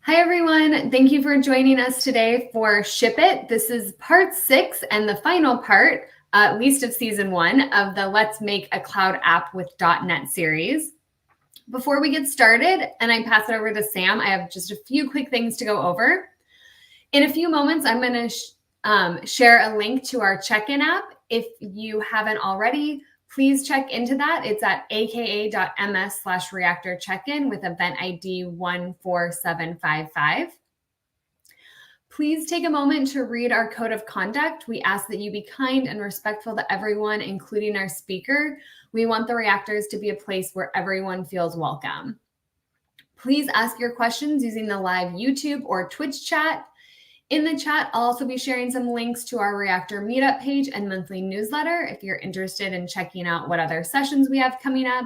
Hi, everyone. Thank you for joining us today for Ship It. This is part 6 and the final part, at least of season 1, of the Let's Make a Cloud App with .NET series. Before we get started, and I pass it over to Sam, I have just a few quick things to go over. In a few moments, I'm going to share a link to our check-in app. If you haven't already, please check into that. It's at aka.ms/reactor check-in with event ID 14755. Please take a moment to read our code of conduct. We ask that you be kind and respectful to everyone, including our speaker. We want the reactors to be a place where everyone feels welcome. Please ask your questions using the live YouTube or Twitch chat. In the chat, I'll also be sharing some links to our Reactor Meetup page and monthly newsletter if you're interested in checking out what other sessions we have coming up.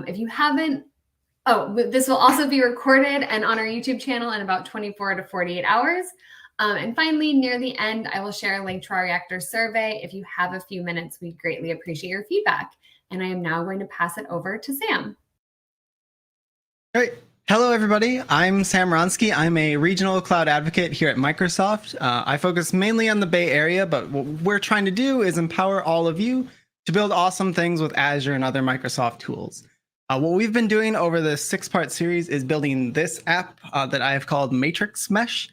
If you haven't, this will also be recorded and on our YouTube channel in about 24 to 48 hours. And finally, near the end, I will share a link to our Reactor survey. If you have a few minutes, we'd greatly appreciate your feedback. And I am now going to pass it over to Sam. Great. Hello, everybody. I'm Sam Ronsky. I'm a regional cloud advocate here at Microsoft. I focus mainly on the Bay Area, but what we're trying to do is empower all of you to build awesome things with Azure and other Microsoft tools. What we've been doing over this 6-part series is building this app that I have called Matrix Mesh.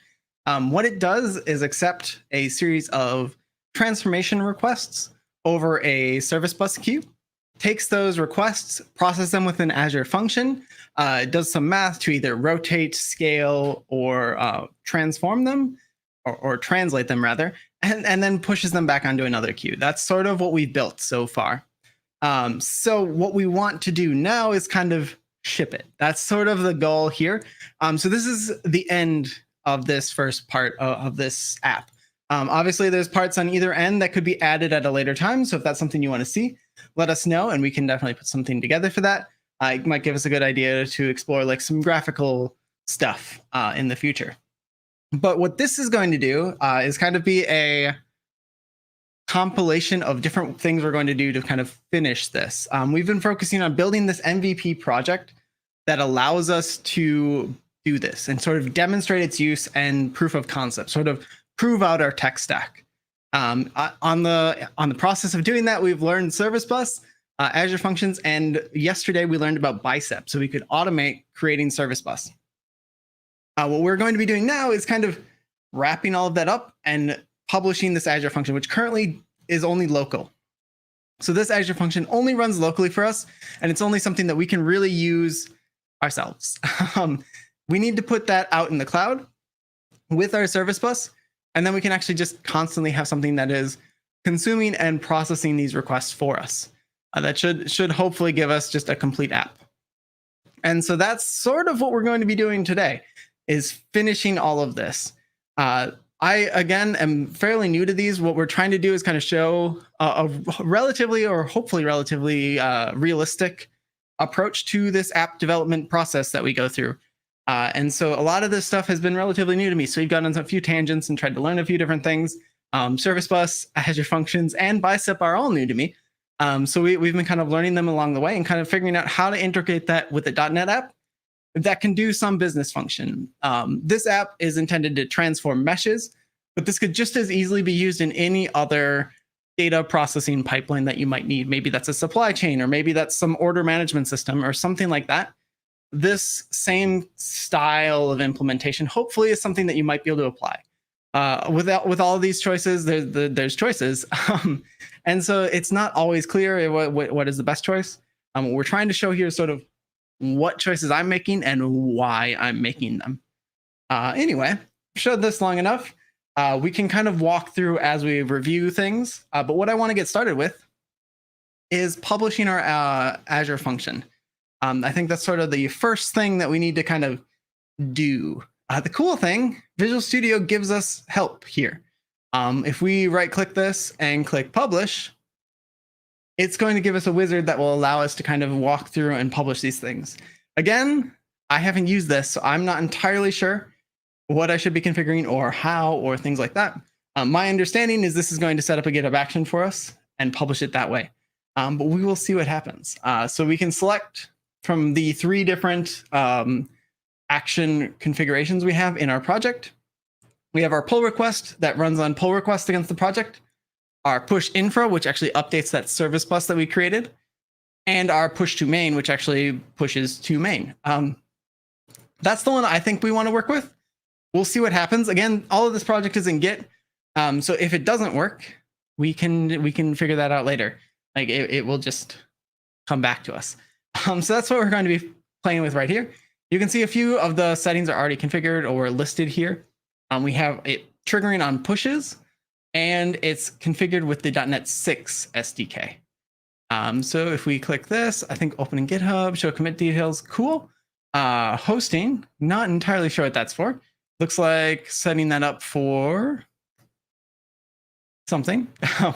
What it does is accept a series of transformation requests over a service bus queue, takes those requests, process them within Azure Function, does some math to either rotate, scale, or transform them, or translate them rather, and then pushes them back onto another queue. That's sort of what we've built so far. So what we want to do now is kind of ship it. That's sort of the goal here. So this is the end of this first part of this app. Obviously, there's parts on either end that could be added at a later time. So if that's something you want to see, let us know, and we can definitely put something together for that. It might give us a good idea to explore like some graphical stuff in the future. But what this is going to do is kind of be a compilation of different things we're going to do to kind of finish this. We've been focusing on building this MVP project that allows us to do this and sort of demonstrate its use and proof of concept, sort of prove out our tech stack. On the process of doing that, we've learned Service Bus, Azure Functions, and yesterday we learned about Bicep, so we could automate creating Service Bus. What we're going to be doing now is kind of wrapping all of that up and publishing this Azure function, which currently is only local. So this Azure function only runs locally for us, and it's only something that we can really use ourselves. We need to put that out in the cloud with our Service Bus, and then we can actually just constantly have something that is consuming and processing these requests for us. That should hopefully give us just a complete app. And so that's sort of what we're going to be doing today, is finishing all of this. I, again, am fairly new to these. What we're trying to do is kind of show a relatively, or hopefully relatively realistic approach to this app development process that we go through. And so a lot of this stuff has been relatively new to me. So we've gone on a few tangents and tried to learn a few different things. Service Bus, Azure Functions, and Bicep are all new to me. So we've been kind of learning them along the way and kind of figuring out how to integrate that with the .NET app that can do some business function. This app is intended to transform meshes, but this could just as easily be used in any other data processing pipeline that you might need. Maybe that's a supply chain, or maybe that's some order management system or something like that. This same style of implementation hopefully is something that you might be able to apply. With all of these choices, there's choices. And so it's not always clear what is the best choice. What we're trying to show here is sort of what choices I'm making and why I'm making them. Anyway, showed this long enough. We can kind of walk through as we review things. But what I want to get started with is publishing our Azure function. I think that's sort of the first thing that we need to kind of do. The cool thing, Visual Studio gives us help here. If we right-click this and click Publish, it's going to give us a wizard that will allow us to kind of walk through and publish these things. Again, I haven't used this, so I'm not entirely sure what I should be configuring or how or things like that. My understanding is this is going to set up a GitHub action for us and publish it that way. But we will see what happens. So we can select from the 3 different action configurations we have in our project. We have our pull request that runs on pull request against the project, our push infra, which actually updates that service bus that we created, and our push to main, which actually pushes to main. That's the one I think we want to work with. We'll see what happens. Again, all of this project is in Git. So if it doesn't work, we can figure that out later. Like it will just come back to us. So that's what we're going to be playing with right here. You can see a few of the settings are already configured or listed here. We have it triggering on pushes, and it's configured with the .NET 6 SDK. So if we click this, I think opening GitHub, show commit details, cool. Hosting, not entirely sure what that's for. Looks like setting that up for something.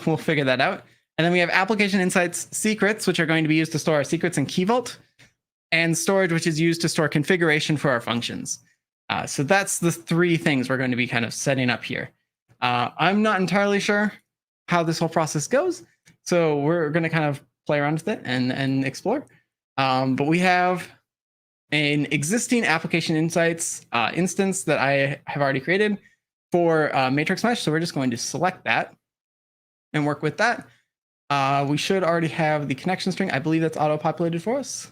We'll figure that out. And then we have application insights secrets, which are going to be used to store our secrets in Key Vault, and storage, which is used to store configuration for our functions. So that's the three things we're going to be kind of setting up here. I'm not entirely sure how this whole process goes, so we're going to kind of play around with it and explore. But we have an existing application insights instance that I have already created for matrix mesh, so we're just going to select that and work with that. We should already have the connection string. I believe that's auto-populated for us.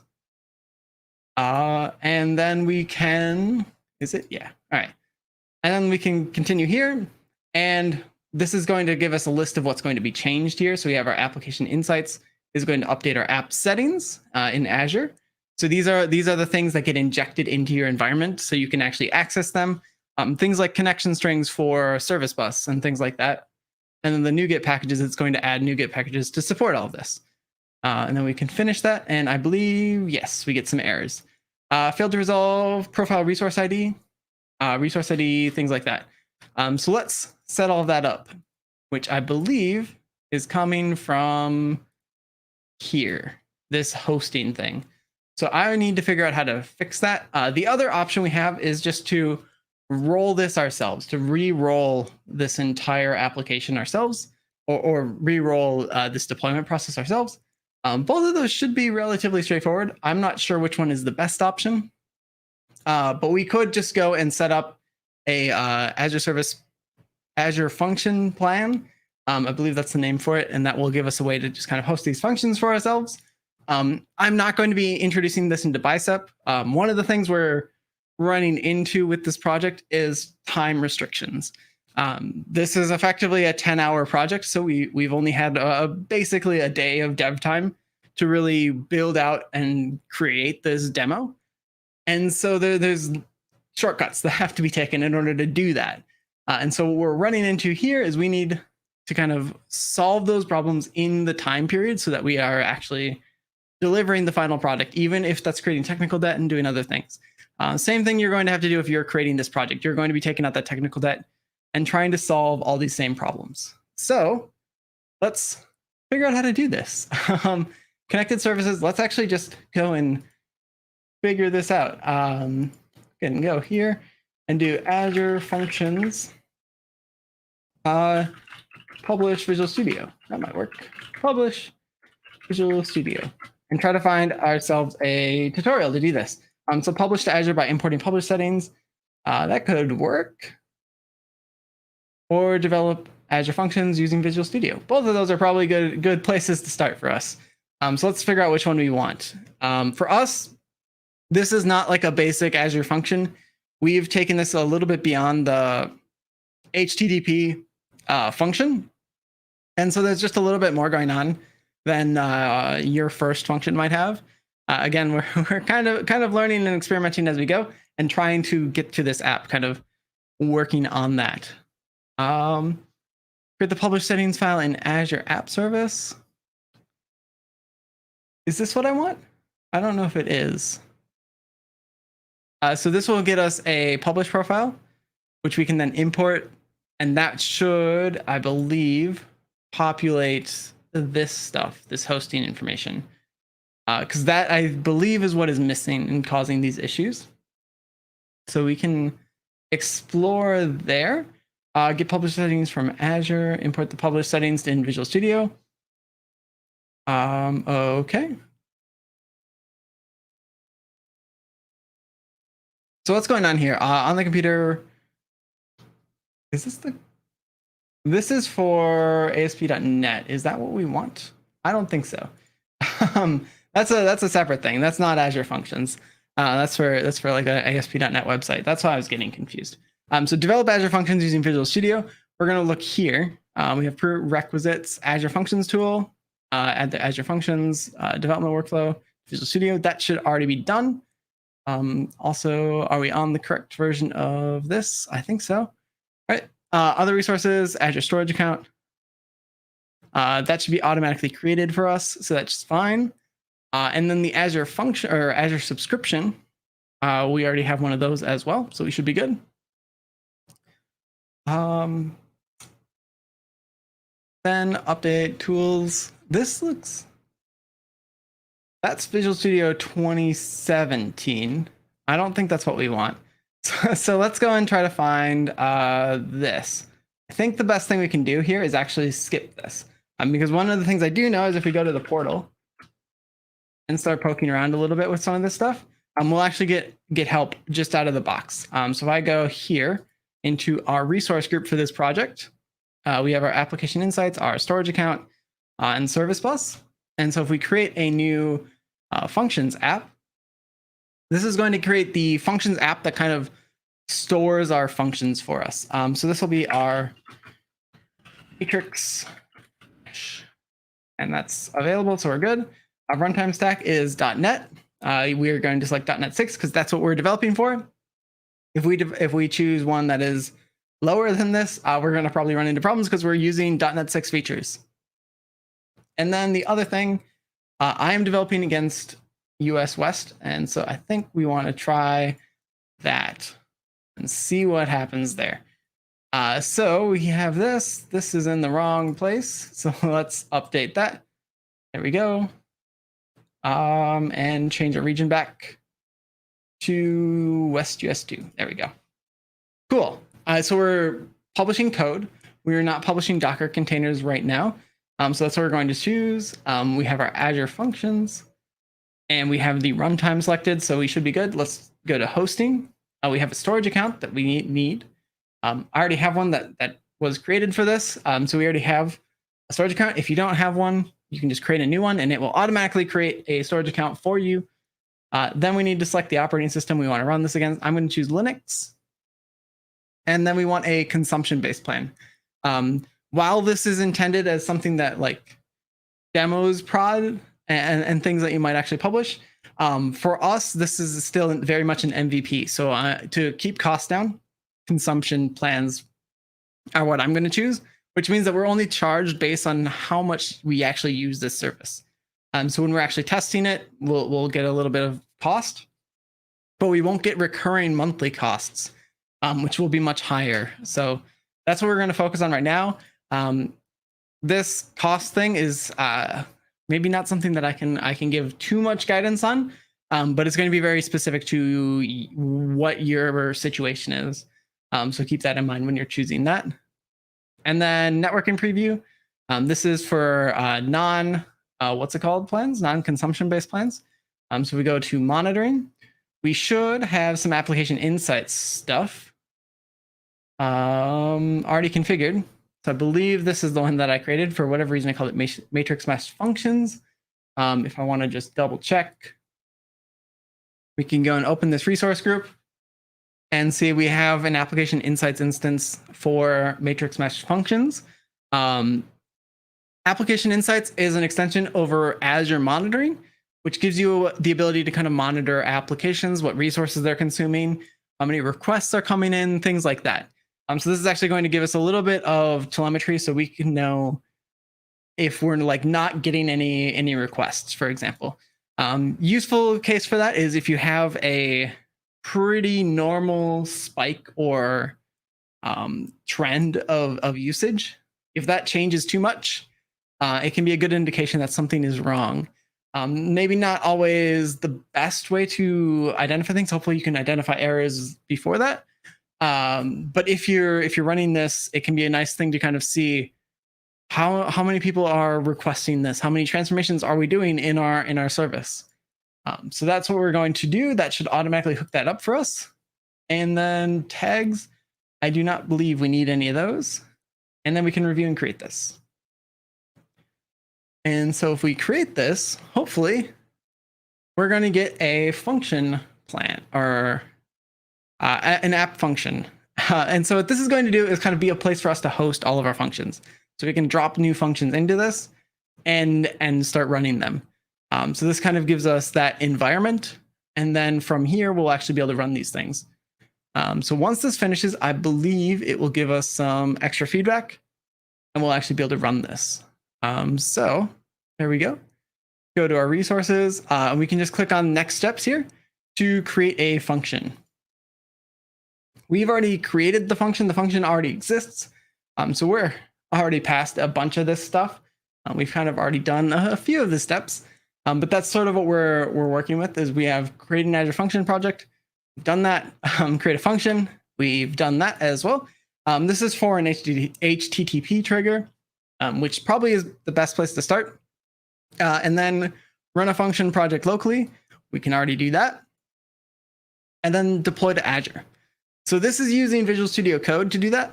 And then we can, is it? Yeah. All right. And then we can continue here. And this is going to give us a list of what's going to be changed here. So we have our application insights is going to update our app settings in Azure. So these are the things that get injected into your environment so you can actually access them. Things like connection strings for service bus and things like that. And then the NuGet packages, it's going to add NuGet packages to support all of this. And then we can finish that. And I believe, yes, we get some errors. Failed to resolve profile resource ID, things like that. So let's set all of that up, which I believe is coming from here, this hosting thing. So I need to figure out how to fix that. The other option we have is just to roll this ourselves, to re-roll this entire application ourselves, or re-roll this deployment process ourselves. Both of those should be relatively straightforward. I'm not sure which one is the best option, but we could just go and set up a Azure function plan. I believe that's the name for it, and that will give us a way to just kind of host these functions for ourselves. I'm not going to be introducing this into Bicep. One of the things we're running into with this project is time restrictions. This is effectively a 10-hour project, so we've only had basically a day of dev time to really build out and create this demo. And so there's shortcuts that have to be taken in order to do that. And so what we're running into here is we need to kind of solve those problems in the time period so that we are actually delivering the final product, even if that's creating technical debt and doing other things. Same thing you're going to have to do if you're creating this project. You're going to be taking out that technical debt and trying to solve all these same problems. So let's figure out how to do this. Connected services, let's actually just go and figure this out. Can go here and do Azure Functions, publish Visual Studio. That might work. Publish Visual Studio, and try to find ourselves a tutorial to do this. So publish to Azure by importing publish settings. That could work. Or develop Azure Functions using Visual Studio. Both of those are probably good places to start for us. So let's figure out which one we want. For us, this is not like a basic Azure function. We've taken this a little bit beyond the HTTP function. And so there's just a little bit more going on than your first function might have. Again, we're kind of learning and experimenting as we go and trying to get to this app, kind of working on that. Create the publish settings file in Azure App Service. Is this what I want? I don't know if it is. So this will get us a publish profile, which we can then import, and that should, I believe, populate this stuff, this hosting information. Because that, I believe, is what is missing and causing these issues. So we can explore there. Get publish settings from Azure, import the publish settings in Visual Studio. Okay. So what's going on here on the computer? This is for ASP.NET. Is that what we want? I don't think so. That's a separate thing. That's not Azure Functions. That's for like an ASP.NET website. That's why I was getting confused. So develop Azure Functions using Visual Studio. We're going to look here. We have Prerequisites, Azure Functions tool, add the Azure Functions development workflow, Visual Studio. That should already be done. Also, are we on the correct version of this? I think so. All right. Other resources, Azure Storage Account. That should be automatically created for us, so that's fine. And then the Azure Function or Azure Subscription, we already have one of those as well, so we should be good. Then update tools. That's Visual Studio 2017. I don't think that's what we want. So let's go and try to find this. I think the best thing we can do here is actually skip this. Because one of the things I do know is if we go to the portal and start poking around a little bit with some of this stuff, we'll actually get help just out of the box. So if I go here into our resource group for this project, we have our application insights, our storage account, and service bus. And so if we create a new functions app, this is going to create the functions app that kind of stores our functions for us. So this will be our matrix, and that's available, so we're good. Our runtime stack is .NET. We are going to select .NET 6 because that's what we're developing for. If we choose one that is lower than this, we're going to probably run into problems because we're using .NET 6 features. And then the other thing, I am developing against US West, and so I think we want to try that and see what happens there. So we have this. This is in the wrong place, so let's update that. There we go. And change our region back to West US 2. There we go. Cool. So we're publishing code. We are not publishing Docker containers right now. So that's what we're going to choose. We have our Azure Functions, and we have the runtime selected, so we should be good. Let's go to hosting. We have a storage account that we need. I already have one that was created for this, so we already have a storage account. If you don't have one, you can just create a new one, and it will automatically create a storage account for you. Then we need to select the operating system we want to run this against. I'm going to choose Linux. And then we want a consumption-based plan. While this is intended as something that like demos prod and things that you might actually publish, for us, this is still very much an MVP. So to keep costs down, consumption plans are what I'm going to choose, which means that we're only charged based on how much we actually use this service. So when we're actually testing it, we'll get a little bit of cost, but we won't get recurring monthly costs, which will be much higher. So that's what we're going to focus on right now. This cost thing is maybe not something that I can give too much guidance on, but it's going to be very specific to what your situation is. So keep that in mind when you're choosing that. And then networking preview. This is for non-consumption based plans. So we go to monitoring. We should have some application insights stuff already configured. So I believe this is the one that I created. For whatever reason, I called it matrix mesh functions. If I want to just double check, we can go and open this resource group and see we have an application insights instance for matrix mesh functions. Application insights is an extension over Azure monitoring, which gives you the ability to kind of monitor applications, what resources they're consuming, how many requests are coming in, things like that. So this is actually going to give us a little bit of telemetry so we can know if we're like not getting any requests, for example. Useful case for that is if you have a pretty normal spike or trend of usage. If that changes too much, it can be a good indication that something is wrong. Maybe not always the best way to identify things. Hopefully you can identify errors before that. But if you're running this, it can be a nice thing to kind of see how many people are requesting this, how many transformations are we doing in our service. So that's what we're going to do. That should automatically hook that up for us. And then tags, I do not believe we need any of those. And then we can review and create this. And so if we create this, hopefully we're going to get a function plan or an app function. And so what this is going to do is kind of be a place for us to host all of our functions. So we can drop new functions into this and start running them. So this kind of gives us that environment. And then from here, we'll actually be able to run these things. So once this finishes, I believe it will give us some extra feedback and we'll actually be able to run this. So there we go. Go to our resources and we can just click on next steps here to create a function. We've already created the function. The function already exists. So we're already past a bunch of this stuff. We've kind of already done a few of the steps, but that's sort of what we're working with is we have created an Azure function project. We've done that, create a function. We've done that as well. This is for an HTTP trigger, which probably is the best place to start. And then run a function project locally. We can already do that. And then deploy to Azure. So this is using Visual Studio Code to do that.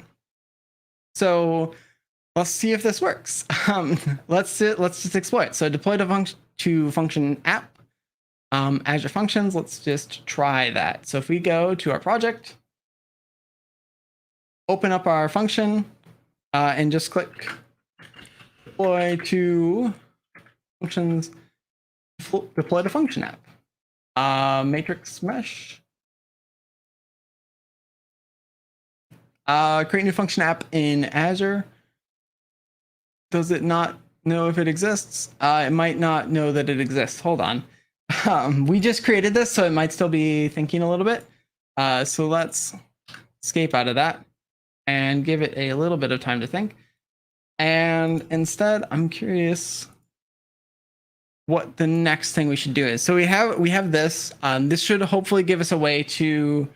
So let's see if this works. Let's just exploit. So deploy to function app, Azure Functions. Let's just try that. So if we go to our project, open up our function, and just click deploy to functions, deploy to function app, matrix mesh. Create new function app in Azure. Does it not know if it exists? It might not know that it exists. Hold on. We just created this, so it might still be thinking a little bit. So let's escape out of that and give it a little bit of time to think. And instead, I'm curious what the next thing we should do is. So we have this. This should hopefully give us a way to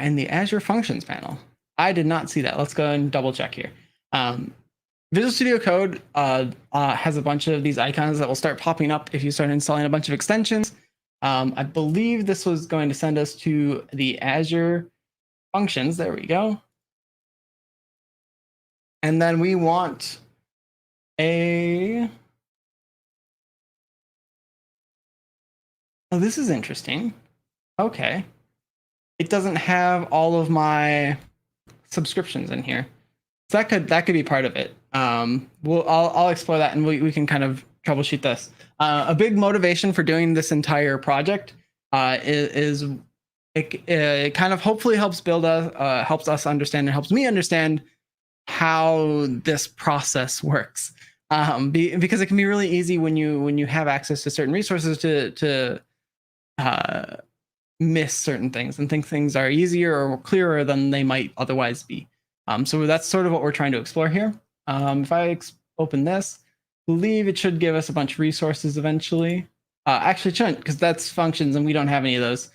and the Azure Functions panel. I did not see that. Let's go and double check here. Visual Studio Code has a bunch of these icons that will start popping up if you start installing a bunch of extensions. I believe this was going to send us to the Azure Functions. There we go. And then we want a... Oh, this is interesting. Okay. It doesn't have all of my subscriptions in here. So that could be part of it. I'll explore that and we can kind of troubleshoot this. A big motivation for doing this entire project is it kind of hopefully helps helps us understand and helps me understand how this process works. Because it can be really easy when you have access to certain resources to miss certain things and think things are easier or clearer than they might otherwise be. So that's sort of what we're trying to explore here. If I open this, I believe it should give us a bunch of resources eventually. Actually, it shouldn't, because that's functions and we don't have any of those.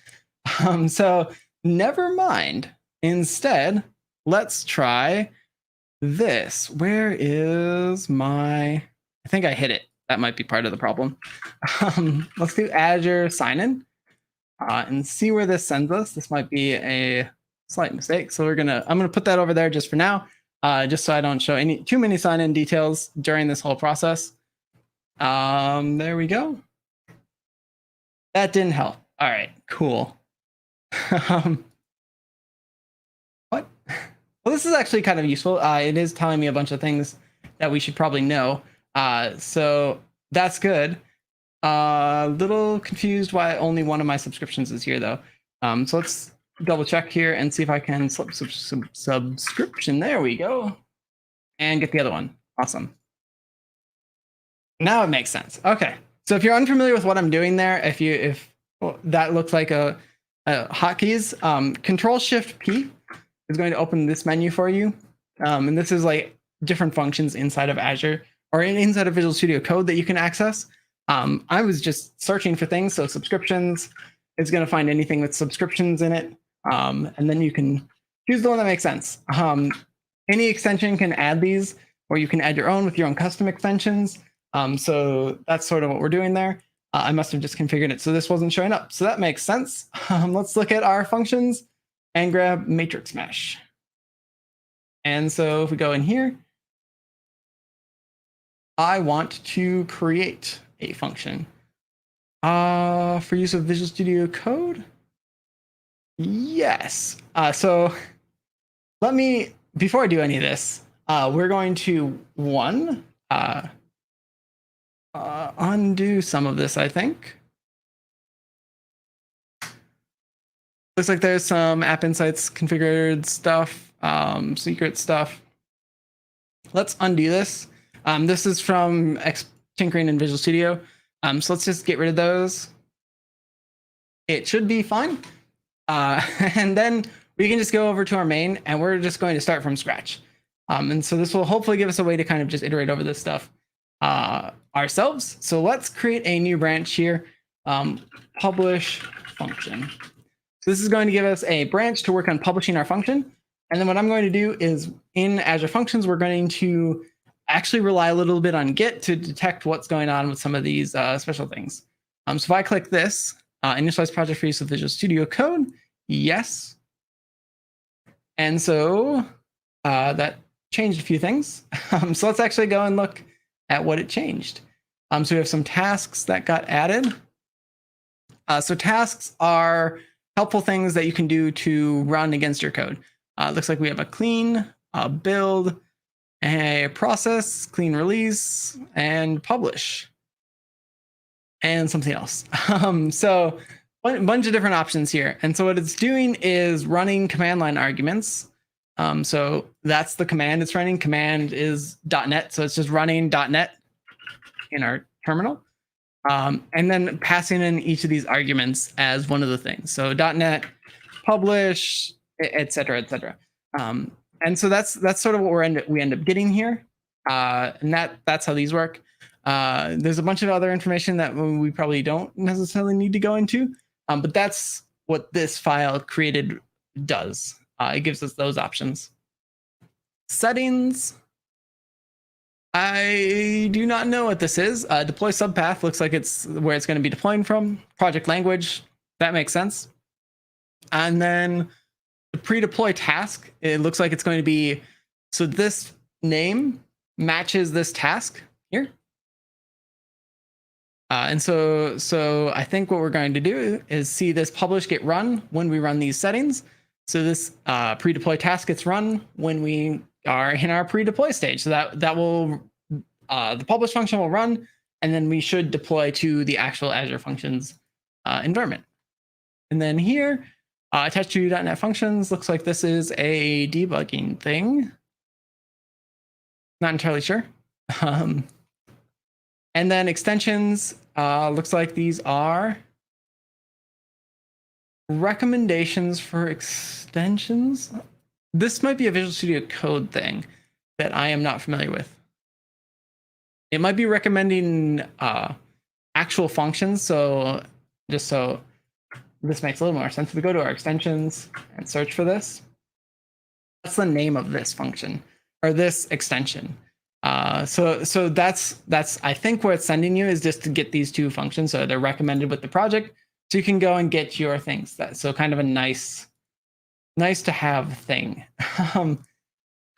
So never mind. Instead, let's try this. Where is my... I think I hit it. That might be part of the problem. Let's do Azure Sign and see where this sends us. This might be a slight mistake. So I'm gonna put that over there just for now, just so I don't show too many sign-in details during this whole process. There we go. That didn't help. All right, cool. What? Well, this is actually kind of useful. It is telling me a bunch of things that we should probably know. So that's good. Little confused why only one of my subscriptions is here though. So let's double check here and see if I can slip subscription. There we go. And get the other one. Awesome. Now it makes sense. Okay. So if you're unfamiliar with what I'm doing there, if that looks like a hotkeys, Control-Shift-P is going to open this menu for you. And this is like different functions inside of Azure or inside of Visual Studio Code that you can access. I was just searching for things. So subscriptions is going to find anything with subscriptions in it. And then you can choose the one that makes sense. Any extension can add these, or you can add your own with your own custom extensions. So that's sort of what we're doing there. I must have just configured it so this wasn't showing up. So that makes sense. Let's look at our functions and grab matrix mesh. And so if we go in here, I want to create a function for use of Visual Studio Code. Yes. So let me, before I do any of this, we're going to undo some of this, I think. Looks like there's some App Insights configured stuff, secret stuff. Let's undo this. This is from tinkering in Visual Studio. So let's just get rid of those. It should be fine. And then we can just go over to our main and we're just going to start from scratch. And so this will hopefully give us a way to kind of just iterate over this stuff ourselves. So let's create a new branch here, publish function. So this is going to give us a branch to work on publishing our function. And then what I'm going to do is in Azure Functions, we're going to actually rely a little bit on Git to detect what's going on with some of these special things. So if I click this, initialize project for use of Visual Studio Code, yes. And so that changed a few things. So let's actually go and look at what it changed. So we have some tasks that got added. So tasks are helpful things that you can do to run against your code. It looks like we have a clean, a build, a process, clean release, and publish, and something else. So a bunch of different options here. And so what it's doing is running command line arguments. So that's the command it's running. Command is .NET. So it's just running .NET in our terminal. And then passing in each of these arguments as one of the things. So .NET, publish, et cetera, et cetera. And so that's sort of what we end up getting here. And that's how these work. There's a bunch of other information that we probably don't necessarily need to go into. But that's what this file created does. It gives us those options. Settings. I do not know what this is. Deploy subpath looks like it's where it's going to be deploying from. Project language, that makes sense. And then the pre-deploy task, it looks like it's going to be, so this name matches this task here. And so I think what we're going to do is see this publish get run when we run these settings. So this pre-deploy task gets run when we are in our pre-deploy stage. So that will, the publish function will run, and then we should deploy to the actual Azure Functions environment. And then here, attached to .NET Functions, looks like this is a debugging thing. Not entirely sure. And then extensions, looks like these are recommendations for extensions. This might be a Visual Studio Code thing that I am not familiar with. It might be recommending actual functions. So just so this makes a little more sense, we go to our extensions and search for this. That's the name of this function or this extension. So that's I think where it's sending you is just to get these two functions. So they're recommended with the project, so you can go and get your things. So kind of a nice to have thing.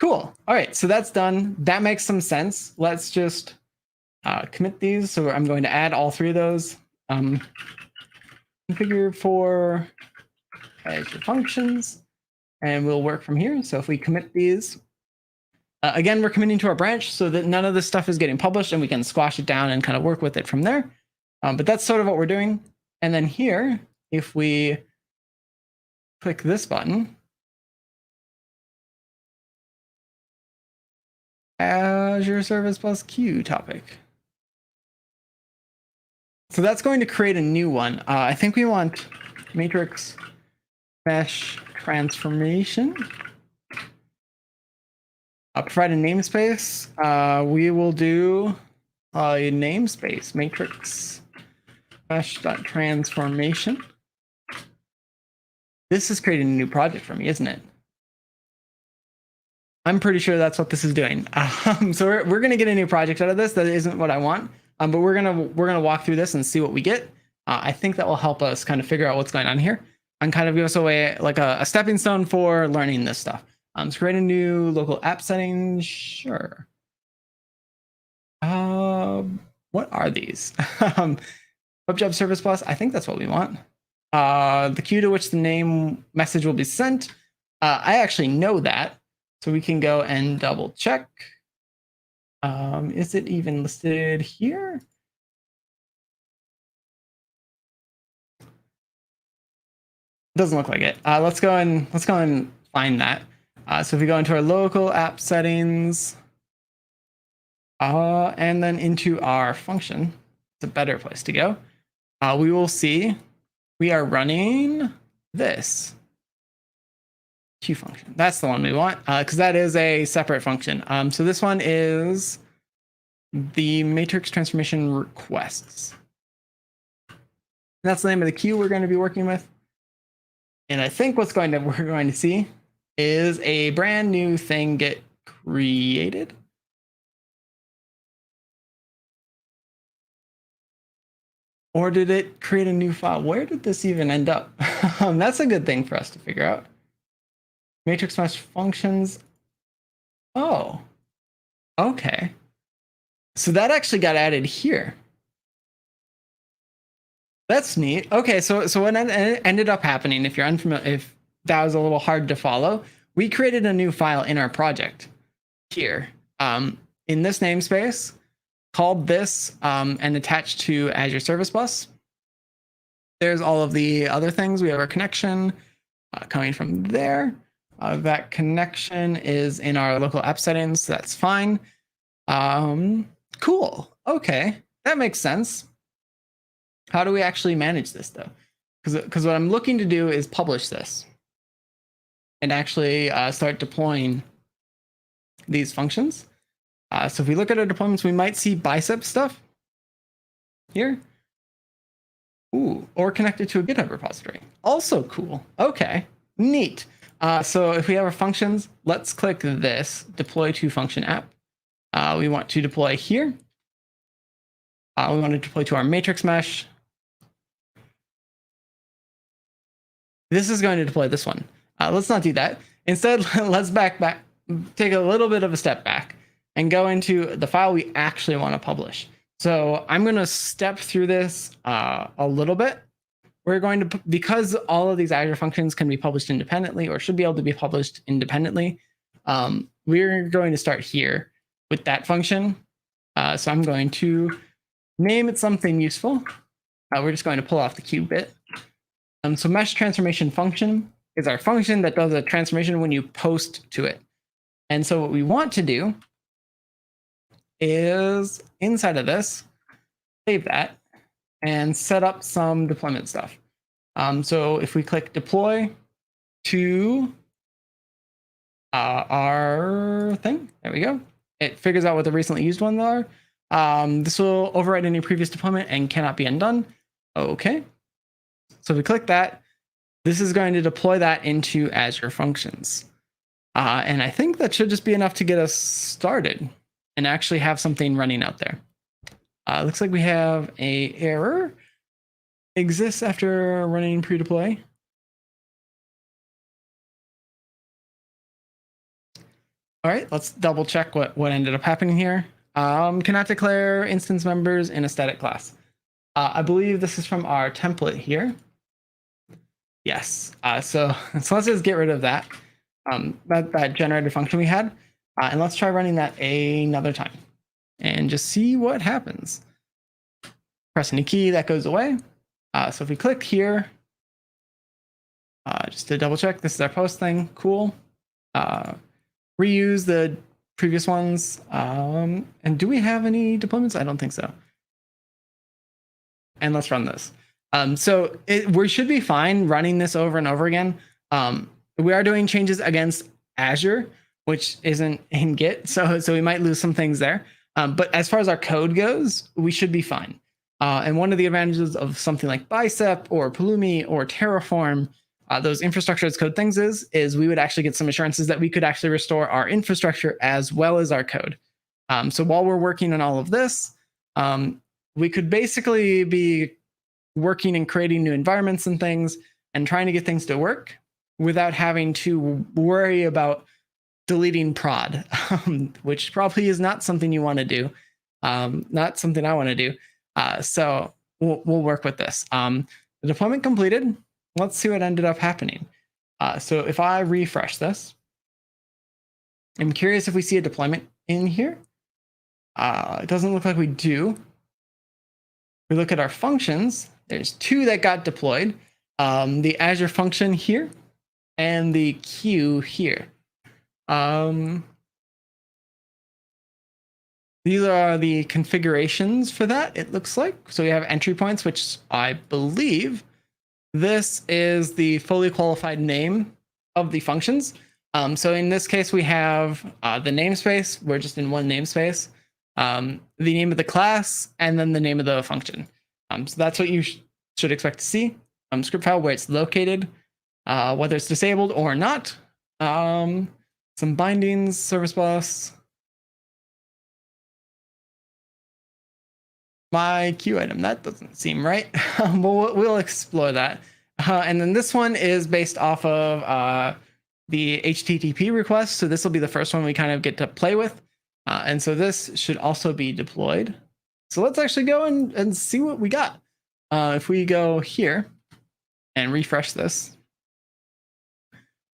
Cool. All right, so that's done. That makes some sense. Let's just commit these. So I'm going to add all three of those. Configure for Azure Functions, and we'll work from here. So if we commit these, again, we're committing to our branch so that none of this stuff is getting published, and we can squash it down and kind of work with it from there. But that's sort of what we're doing. And then here, if we click this button, Azure Service plus Q topic. So that's going to create a new one. I think we want matrix mesh transformation. Provide a namespace. We will do a namespace, matrix mesh.transformation. This is creating a new project for me, isn't it? I'm pretty sure that's what this is doing. So we're going to get a new project out of this. That isn't what I want. But we're gonna walk through this and see what we get. I think that will help us kind of figure out what's going on here and kind of give us a way, like a stepping stone for learning this stuff. So create a new local app setting. Sure. What are these? WebJob Service Bus. I think that's what we want. The queue to which the name message will be sent. I actually know that, so we can go and double check. Is it even listed here? Doesn't look like it. Let's go and find that. So if we go into our local app settings, and then into our function, it's a better place to go. We will see we are running this queue function. That's the one we want, because that is a separate function. So this one is the matrix transformation requests. That's the name of the queue we're going to be working with. And I think we're going to see is a brand new thing get created. Or did it create a new file? Where did this even end up? That's a good thing for us to figure out. Matrix mesh functions. Oh, okay. So that actually got added here. That's neat. Okay, so what ended up happening, if you're unfamiliar, if that was a little hard to follow, we created a new file in our project here, in this namespace, called this, and attached to Azure Service Bus. There's all of the other things. We have our connection coming from there. That connection is in our local app settings. So that's fine. Cool. Okay, that makes sense. How do we actually manage this though? Because what I'm looking to do is publish this and actually start deploying these functions. So if we look at our deployments, we might see bicep stuff here. Ooh, or connected to a GitHub repository. Also cool. Okay, neat. So if we have our functions, let's click this, deploy to function app. We want to deploy here. We want to deploy to our matrix mesh. This is going to deploy this one. Let's not do that. Instead, let's take a little bit of a step back and go into the file we actually want to publish. So I'm going to step through this a little bit. We're going to, because all of these Azure functions can be published independently or should be able to be published independently, we're going to start here with that function. So I'm going to name it something useful. We're just going to pull off the queue bit. So mesh transformation function is our function that does a transformation when you post to it. And so what we want to do is inside of this, save that and set up some deployment stuff. So if we click deploy to our thing, there we go. It figures out what the recently used ones are. This will override any previous deployment and cannot be undone. Okay. So if we click that, this is going to deploy that into Azure Functions. And I think that should just be enough to get us started and actually have something running out there. Looks like we have an error exists after running pre-deploy. All right, let's double check what ended up happening here. Cannot declare instance members in a static class. I believe this is from our template here. Yes, so let's just get rid of that, that generated function we had. And let's try running that another time and just see what happens. Press any key, that goes away. So if we click here, just to double check, this is our post thing, cool. Reuse the previous ones. And do we have any deployments? I don't think so. And let's run this. So we should be fine running this over and over again. We are doing changes against Azure, which isn't in Git, so we might lose some things there. But as far as our code goes, we should be fine. And one of the advantages of something like Bicep or Pulumi or Terraform, those infrastructure as code things is we would actually get some assurances that we could actually restore our infrastructure as well as our code. So while we're working on all of this, we could basically be working and creating new environments and things and trying to get things to work without having to worry about deleting prod, which probably is not something you want to do. Not something I want to do. So we'll work with this. The deployment completed. Let's see what ended up happening. So if I refresh this, I'm curious if we see a deployment in here. It doesn't look like we do. We look at our functions. There's 2 that got deployed. The Azure function here and the queue here. These are the configurations for that, it looks like. So we have entry points, which I believe this is the fully qualified name of the functions. So in this case, we have the namespace. We're just in one namespace. The name of the class, and then the name of the function. So that's what you should expect to see. Script file where it's located, whether it's disabled or not. Some bindings, service bus. My queue item, that doesn't seem right. But we'll explore that. And then this one is based off of the HTTP request. So this will be the first one we kind of get to play with. And so this should also be deployed. So let's actually go and see what we got. If we go here and refresh this,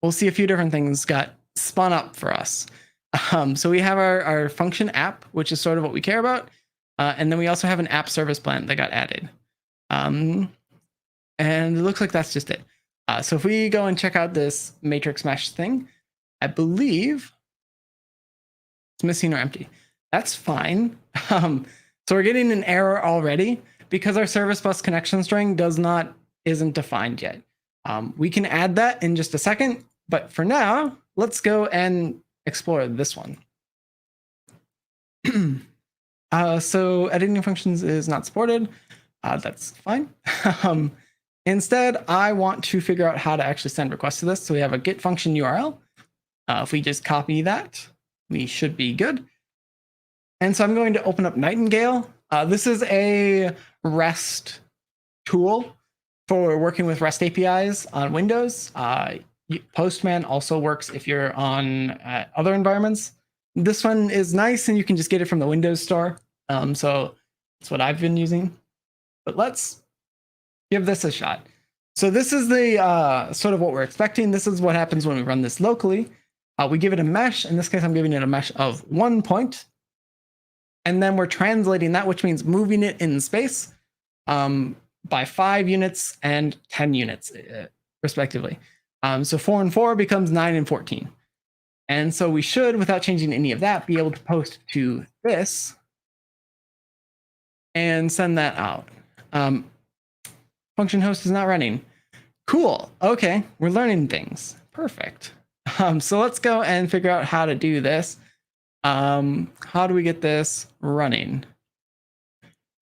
we'll see a few different things got spun up for us. So we have our function app, which is sort of what we care about. And then we also have an app service plan that got added. And it looks like that's just it. So if we go and check out this matrix mesh thing, I believe it's missing or empty. That's fine. So we're getting an error already because our service bus connection string isn't defined yet. We can add that in just a second, but for now, let's go and explore this one. So editing functions is not supported. That's fine. Instead, I want to figure out how to actually send requests to this. So we have a get function URL. If we just copy that, we should be good. And so I'm going to open up Nightingale. This is a REST tool for working with REST APIs on Windows. Postman also works if you're on other environments. This one is nice, and you can just get it from the Windows store. So that's what I've been using. But let's give this a shot. So this is the sort of what we're expecting. This is what happens when we run this locally. We give it a mesh. In this case, I'm giving it a mesh of 1 point. And then we're translating that, which means moving it in space by 5 units and 10 units, respectively. So 4 and 4 becomes 9 and 14. And so we should, without changing any of that, be able to post to this and send that out. Function host is not running. Cool. Okay, we're learning things. Perfect. So let's go and figure out how to do this. How do we get this running?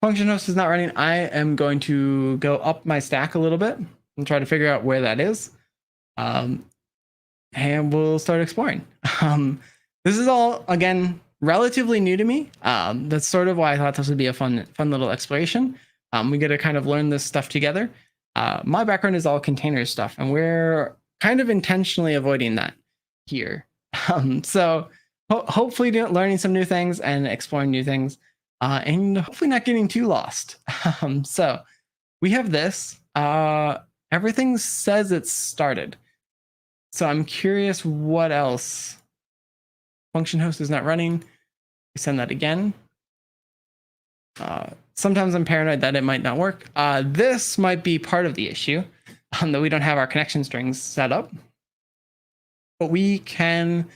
Function host is not running. I am going to go up my stack a little bit and try to figure out where that is. And we'll start exploring. This is all, again, relatively new to me. That's sort of why I thought this would be a fun little exploration. We get to kind of learn this stuff together. My background is all container stuff, and we're kind of intentionally avoiding that here. So hopefully learning some new things and exploring new things, and hopefully not getting too lost. So we have this. Everything says it's started. So I'm curious what else. Function host is not running. We send that again. Sometimes I'm paranoid that it might not work. This might be part of the issue, that we don't have our connection strings set up. But we can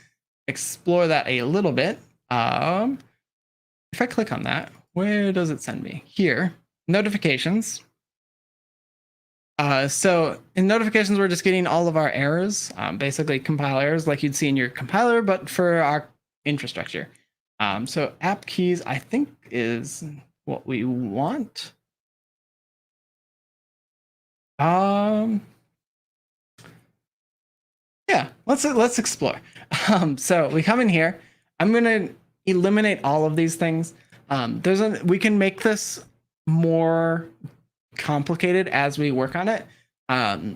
explore that a little bit. If I click on that, where does it send me? Here, notifications. So in notifications, we're just getting all of our errors, basically compile errors like you'd see in your compiler, but for our infrastructure. So app keys, I think, is what we want. Yeah, let's explore. So we come in here. I'm gonna eliminate all of these things. We can make this more complicated as we work on it.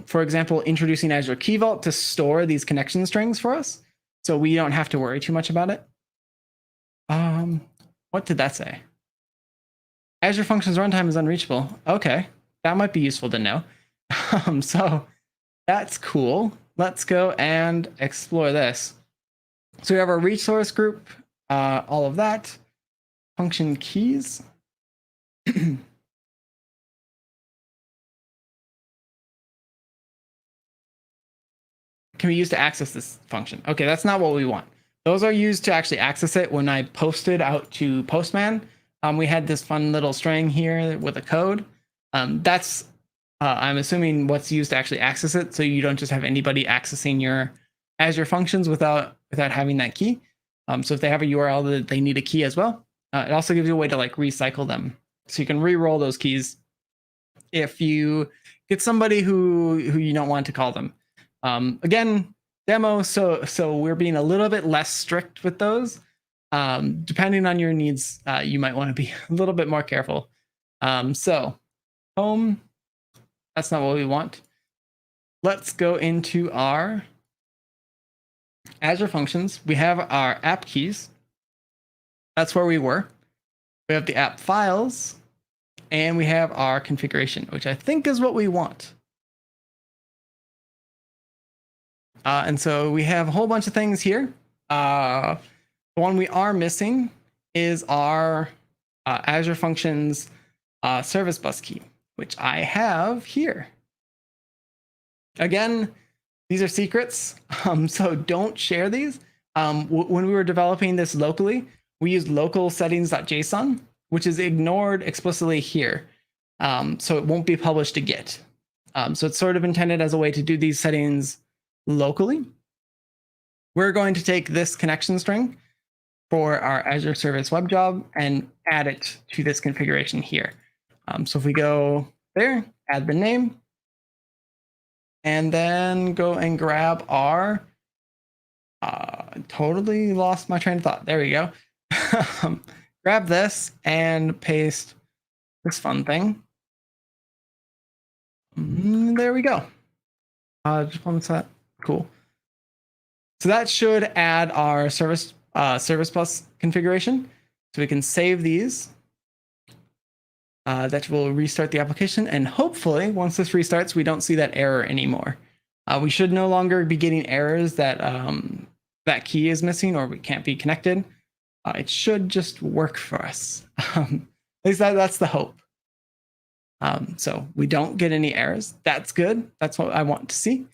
For example, introducing Azure Key Vault to store these connection strings for us, so we don't have to worry too much about it. What did that say? Azure Functions runtime is unreachable. Okay, that might be useful to know. So that's cool. Let's go and explore this. So we have our resource group, all of that, function keys. Can be used to access this function. Okay, that's not what we want. Those are used to actually access it. When I posted out to Postman, we had this fun little string here with a code. That's, I'm assuming, what's used to actually access it, so you don't just have anybody accessing your Azure Functions without having that key. So if they have a URL that they need a key as well, it also gives you a way to like recycle them. So you can re-roll those keys if you get somebody who you don't want to call them. Again, demo, so we're being a little bit less strict with those. Depending on your needs, you might want to be a little bit more careful. So home, that's not what we want. Let's go into our Azure Functions. We have our app keys. That's where we were. We have the app files, and we have our configuration, which I think is what we want. And so we have a whole bunch of things here. The one we are missing is our Azure Functions service bus key, which I have here. Again, these are secrets, so don't share these. When we were developing this locally, we used local settings.json, which is ignored explicitly here. So it won't be published to Git. So it's sort of intended as a way to do these settings locally. We're going to take this connection string for our Azure Service Web Job and add it to this configuration here. So if we go there, add the name, and then go and grab our, totally lost my train of thought. There we go. Grab this and paste this fun thing. There we go. Just one set. Cool. So that should add our service bus configuration. So we can save these. That will restart the application, and hopefully once this restarts, we don't see that error anymore. We should no longer be getting errors that that key is missing or we can't be connected. It should just work for us. At least that's the hope. So we don't get any errors. That's good. That's what I want to see.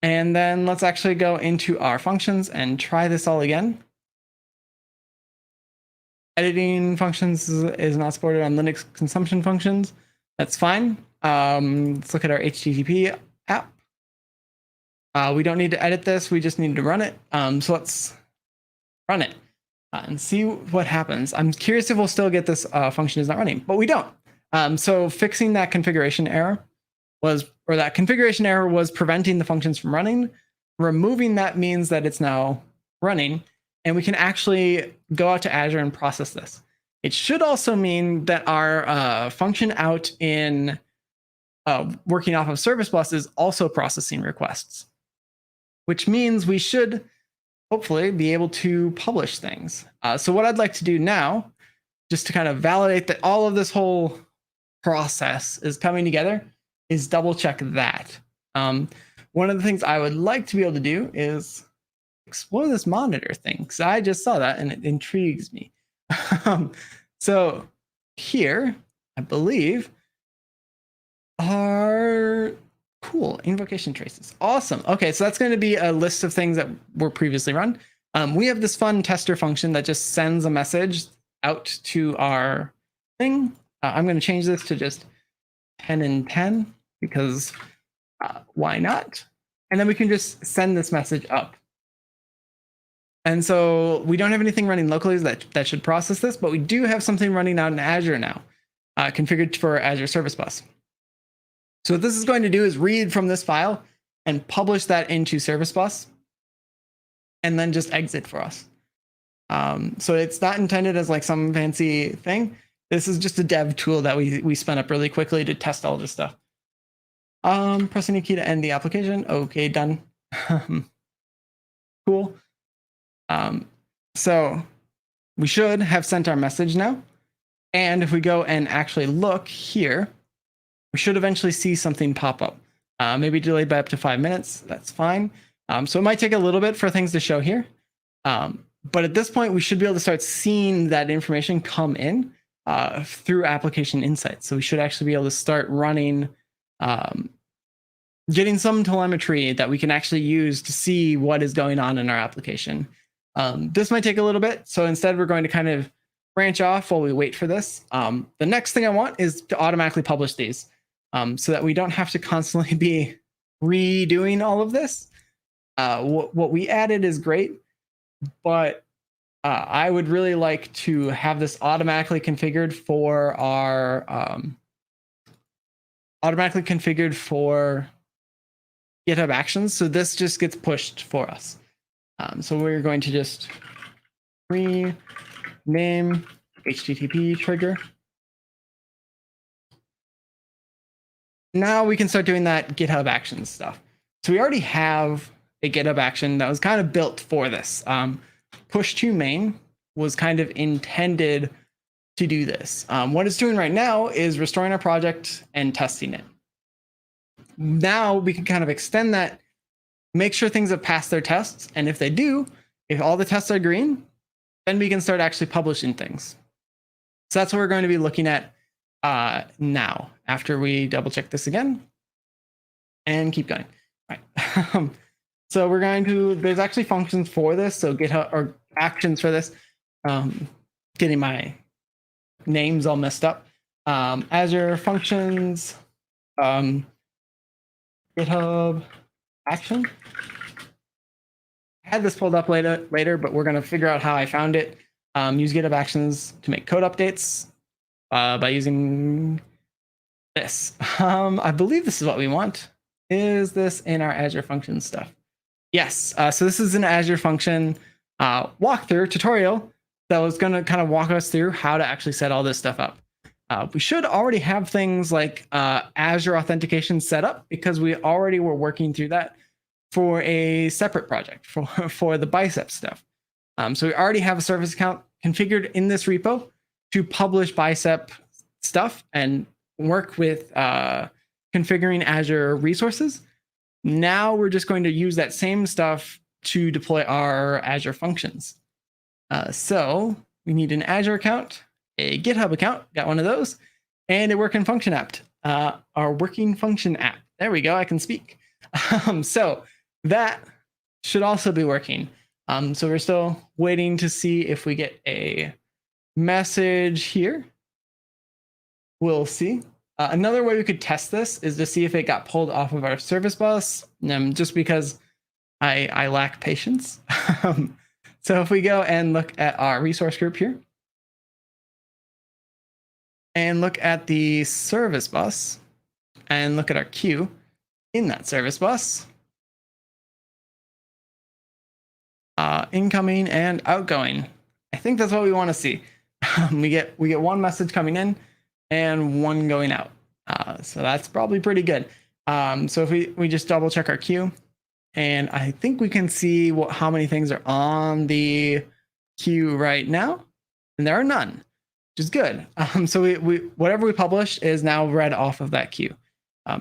And then let's actually go into our functions and try this all again. Editing functions is not supported on Linux consumption functions. That's fine. Let's look at our HTTP app. We don't need to edit this. We just need to run it. So let's run it and see what happens. I'm curious if we'll still get this function is not running, but we don't. So fixing that configuration error that configuration error was preventing the functions from running. Removing that means that it's now running, and we can actually go out to Azure and process this. It should also mean that our function out in working off of Service Bus is also processing requests, which means we should hopefully be able to publish things. So what I'd like to do now, just to kind of validate that all of this whole process is coming together, is double check that. One of the things I would like to be able to do is explore this monitor thing, because I just saw that and it intrigues me. So here, I believe, are cool invocation traces. Awesome. Okay, so that's going to be a list of things that were previously run. We have this fun tester function that just sends a message out to our thing. I'm going to change this to just 10 and 10 because why not? And then we can just send this message up. And so we don't have anything running locally that should process this, but we do have something running out in Azure now, configured for Azure Service Bus. So what this is going to do is read from this file and publish that into Service Bus, and then just exit for us. So it's not intended as like some fancy thing. This is just a dev tool that we spun up really quickly to test all this stuff. Press any key to end the application. Okay, done. Cool. So we should have sent our message now. And if we go and actually look here, we should eventually see something pop up. Maybe delayed by up to 5 minutes. That's fine. So it might take a little bit for things to show here. But at this point, we should be able to start seeing that information come in through application insights. So we should actually be able to start running, getting some telemetry that we can actually use to see what is going on in our application. This might take a little bit. So instead, we're going to kind of branch off while we wait for this. The next thing I want is to automatically publish these so that we don't have to constantly be redoing all of this. What we added is great, but I would really like to have this automatically configured for our GitHub Actions. So this just gets pushed for us. So we're going to just rename HTTP trigger. Now we can start doing that GitHub Actions stuff. So we already have a GitHub action that was kind of built for this. Push to main was kind of intended to do this. What it's doing right now is restoring our project and testing it. Now we can kind of extend that, make sure things have passed their tests. And if they do, if all the tests are green, then we can start actually publishing things. So that's what we're going to be looking at now, after we double check this again and keep going. All right. So we're going to, there's actually functions for this. So GitHub, or actions for this. Getting my names all messed up. Azure Functions, GitHub Action. I had this pulled up later, but we're going to figure out how I found it. Use GitHub Actions to make code updates by using this. I believe this is what we want. Is this in our Azure Functions stuff? Yes. So this is an Azure Function walkthrough tutorial that was going to kind of walk us through how to actually set all this stuff up. We should already have things like Azure authentication set up because we already were working through that for a separate project for the bicep stuff. So we already have a service account configured in this repo to publish bicep stuff and work with configuring Azure resources. Now we're just going to use that same stuff to deploy our Azure functions. So we need an Azure account, a GitHub account, got one of those, and a working function app. Our working function app. There we go, I can speak. So that should also be working. So we're still waiting to see if we get a message here. We'll see. Another way we could test this is to see if it got pulled off of our service bus, just because I lack patience. So if we go and look at our resource group here, and look at the service bus, and look at our queue in that service bus, incoming and outgoing. I think that's what we want to see. We get one message coming in and one going out. So that's probably pretty good. So if we just double check our queue, and I think we can see how many things are on the queue right now, and there are none, which is good. So we whatever we published is now read off of that queue.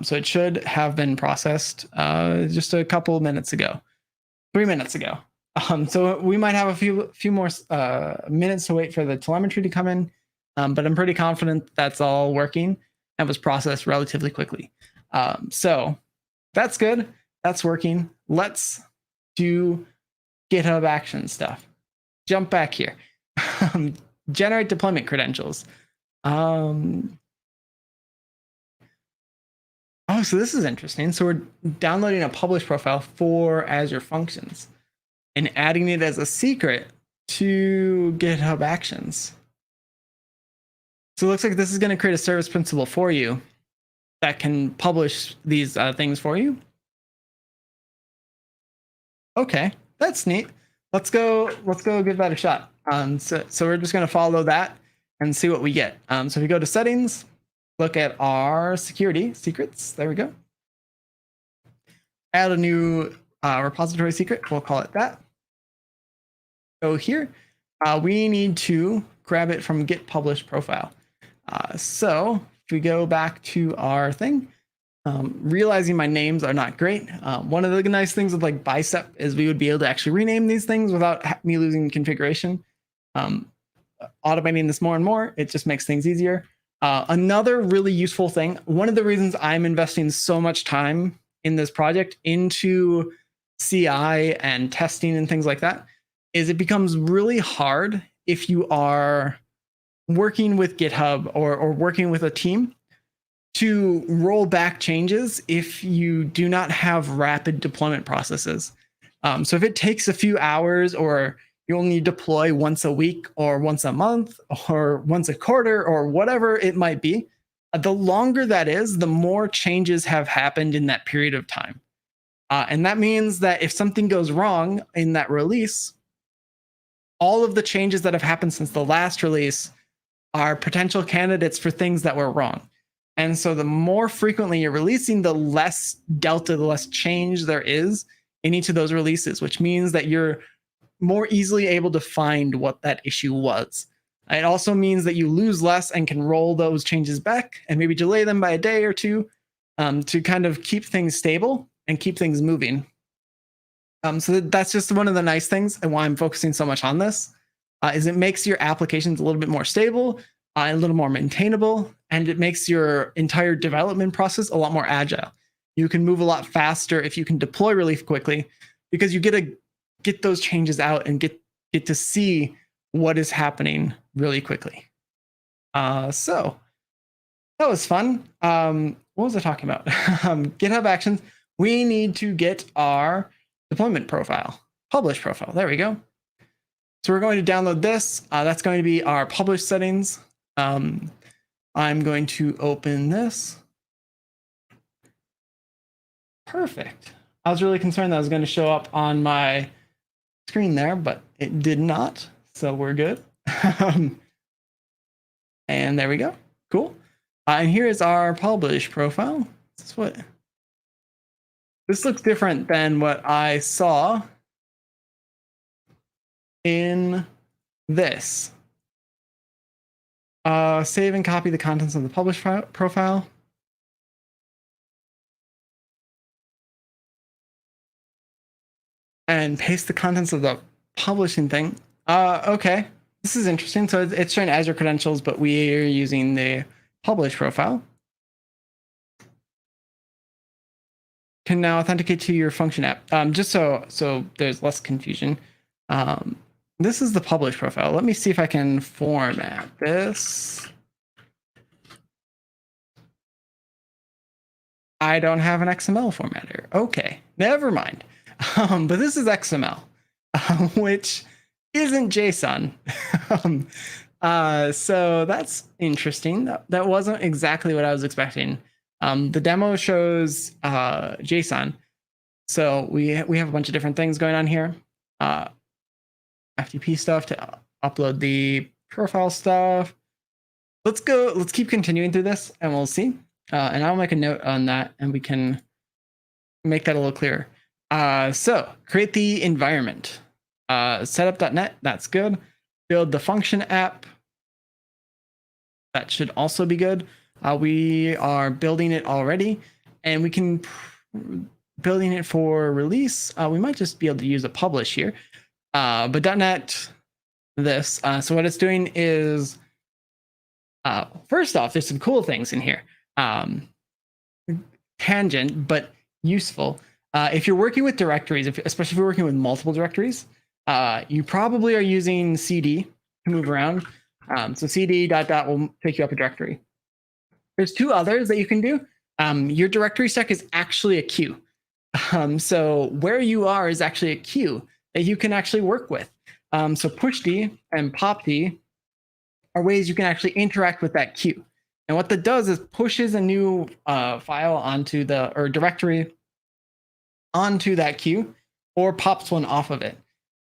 So it should have been processed just a couple minutes ago, 3 minutes ago. So we might have a few more minutes to wait for the telemetry to come in, but I'm pretty confident that's all working and was processed relatively quickly. So that's good. That's working. Let's do GitHub Action stuff. Jump back here. Generate deployment credentials. Oh, so this is interesting. So we're downloading a publish profile for Azure Functions and adding it as a secret to GitHub Actions. So it looks like this is going to create a service principal for you that can publish these things for you. Okay, that's neat. Let's go give that a shot. So we're just going to follow that. and see what we get. So if we go to settings, look at our security secrets. There we go. Add a new repository secret. We'll call it that. Go here. We need to grab it from Git publish profile. So if we go back to our thing, realizing my names are not great. One of the nice things with like Bicep is we would be able to actually rename these things without me losing configuration. Automating this more and more, it just makes things easier. Another really useful thing, one of the reasons I'm investing so much time in this project into CI and testing and things like that, is it becomes really hard if you are working with GitHub or working with a team to roll back changes if you do not have rapid deployment processes. So if it takes a few hours, or you only deploy once a week or once a month or once a quarter or whatever it might be, the longer that is, the more changes have happened in that period of time. And that means that if something goes wrong in that release, all of the changes that have happened since the last release are potential candidates for things that were wrong. And so the more frequently you're releasing, the less delta, the less change there is in each of those releases, which means that you're more easily able to find what that issue was. It also means that you lose less and can roll those changes back and maybe delay them by a day or two to kind of keep things stable and keep things moving. So that's just one of the nice things, and why I'm focusing so much on this, is it makes your applications a little bit more stable, a little more maintainable, and it makes your entire development process a lot more agile. You can move a lot faster if you can deploy really quickly, because you get to get those changes out and get to see what is happening really quickly. So that was fun. What was I talking about? GitHub Actions. We need to get our deployment profile, publish profile. There we go. So we're going to download this. That's going to be our publish settings. I'm going to open this. Perfect. I was really concerned that was going to show up on my screen there, but it did not. So we're good. And there we go. Cool. And here is our publish profile. This looks different than what I saw in this. Save and copy the contents of the publish profile. And paste the contents of the publishing thing. Okay, this is interesting. So it's showing Azure credentials, but we are using the publish profile. Can now authenticate to your function app. Just so there's less confusion. This is the publish profile. Let me see if I can format this. I don't have an XML formatter. Okay, never mind. But this is XML, which isn't JSON. So that's interesting. That wasn't exactly what I was expecting. The demo shows JSON. So we have a bunch of different things going on here. FTP stuff to upload the profile stuff. Let's keep continuing through this and we'll see. And I'll make a note on that and we can make that a little clearer. So create the environment. Setup.net, that's good. Build the function app. That should also be good. We are building it already, and we can building it for release. We might just be able to use a publish here. But .NET this. So what it's doing is, first off, there's some cool things in here. Tangent, but useful. If you're working with directories, especially if you're working with multiple directories, you probably are using CD to move around. So CD ... will take you up a directory. There's two others that you can do. Your directory stack is actually a queue. So where you are is actually a queue that you can actually work with. So pushd and popd are ways you can actually interact with that queue. And what that does is pushes a new file onto directory onto that queue, or pops one off of it.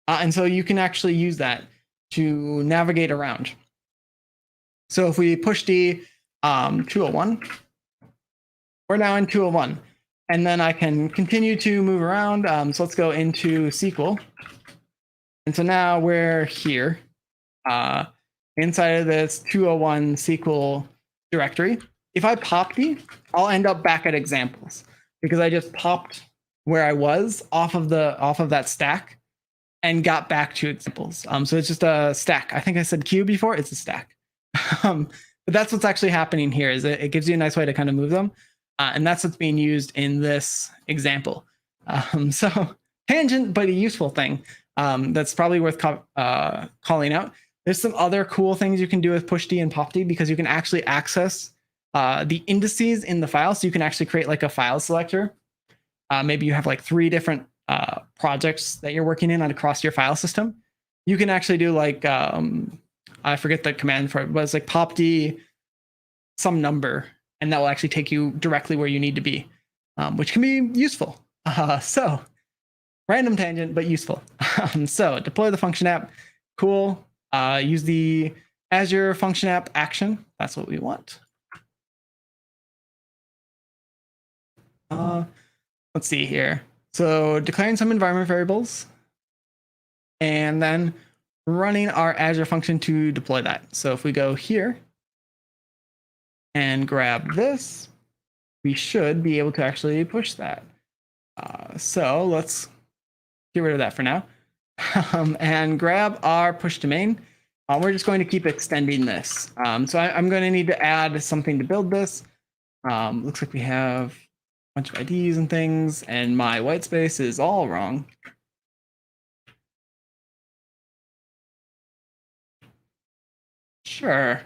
And so you can actually use that to navigate around. So if we push D 201, we're now in 201. And then I can continue to move around. So let's go into SQL. And so now we're here inside of this 201 SQL directory. If I pop D, I'll end up back at examples because I just popped where I was off of that stack and got back to examples. So it's just a stack. I think I said queue before. It's a stack. But that's what's actually happening here. Is it gives you a nice way to kind of move them, and that's what's being used in this example. So tangent, but a useful thing. That's probably worth calling out. There's some other cool things you can do with push D and pop D because you can actually access the indices in the file. So you can actually create like a file selector. Maybe you have like 3 different projects that you're working in across your file system. You can actually do like, I forget the command for it, but it's like pop D some number, and that will actually take you directly where you need to be, which can be useful. So random tangent, but useful. So deploy the function app. Cool. Use the Azure function app action. That's what we want. Let's see here. So declaring some environment variables and then running our Azure function to deploy that. So if we go here and grab this, we should be able to actually push that. So let's get rid of that for now and grab our push to main. We're just going to keep extending this. So I'm going to need to add something to build this. Looks like we have a bunch of IDs and things, and my white space is all wrong. Sure.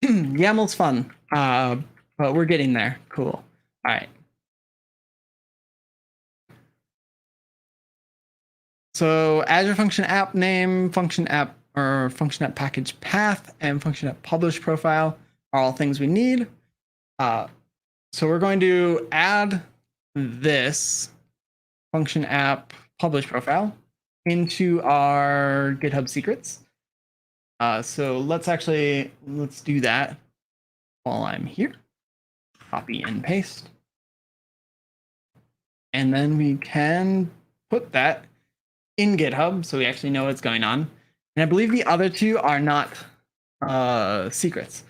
YAML's fun, but we're getting there. Cool. All right. So Azure function app name, function app or function app package path, and function app publish profile are all things we need. So we're going to add this function app publish profile into our GitHub secrets. So let's do that while I'm here. Copy and paste. And then we can put that in GitHub so we actually know what's going on. And I believe the other 2 are not secrets.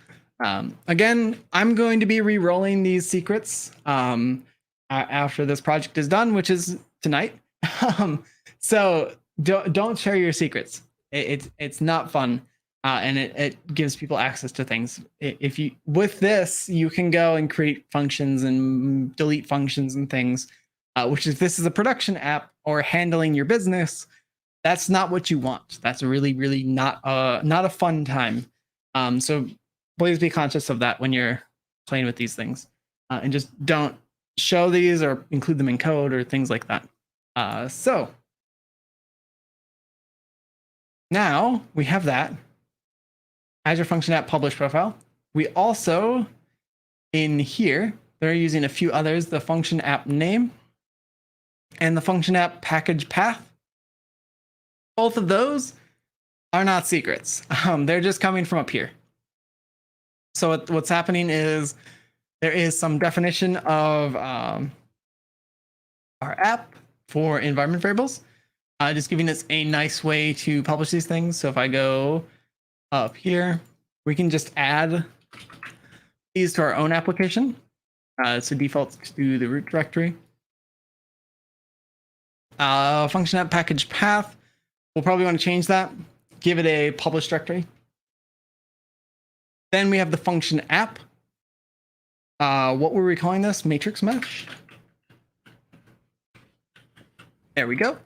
Again, I'm going to be re-rolling these secrets after this project is done, which is tonight. So don't share your secrets. It's not fun, and it gives people access to things. If you with this, you can go and create functions and delete functions and things, which is this is a production app or handling your business. That's not what you want. That's really, really not a fun time. So please be conscious of that when you're playing with these things, and just don't show these or include them in code or things like that. So now we have that Azure function app publish profile. We also in here they're using a few others: the function app name and the function app package path. Both of those are not secrets. They're just coming from up here. So what's happening is there is some definition of our app for environment variables, just giving us a nice way to publish these things. So if I go up here, we can just add these to our own application. So default to the root directory. Function app package path. We'll probably want to change that. Give it a publish directory. Then we have the function app. What were we calling this? Matrix mesh. There we go.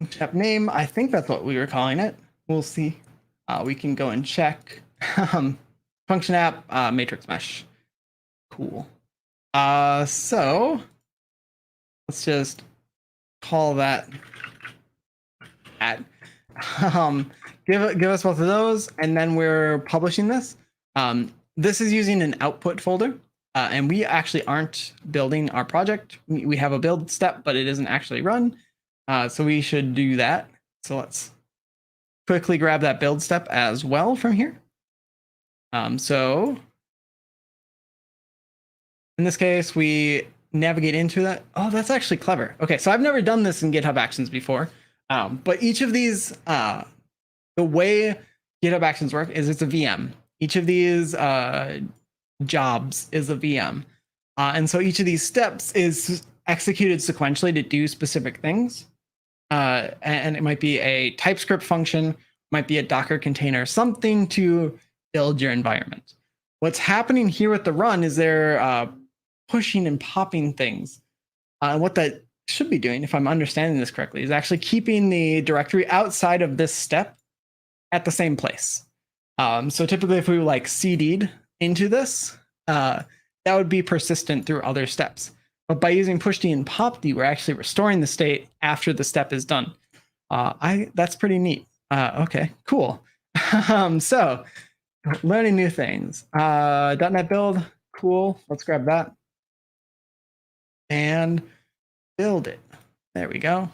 Function app name. I think that's what we were calling it. We'll see. We can go and check. Function app matrix mesh. Cool. So let's just call that add. Give us both of those, and then we're publishing this. This is using an output folder, and we actually aren't building our project. We have a build step, but it isn't actually run. So we should do that. So let's quickly grab that build step as well from here. So in this case, we navigate into that. Oh, that's actually clever. Okay, so I've never done this in GitHub Actions before, but each of these, the way GitHub Actions work is it's a VM. Each of these jobs is a VM. And so each of these steps is executed sequentially to do specific things. And it might be a TypeScript function, might be a Docker container, something to build your environment. What's happening here with the run is they're pushing and popping things. What that should be doing, if I'm understanding this correctly, is actually keeping the directory outside of this step at the same place. So typically if we like CD'd into this, that would be persistent through other steps. But by using pushd and popd, we're actually restoring the state after the step is done. That's pretty neat. Okay, cool. So learning new things. .NET build, cool. Let's grab that and build it. There we go.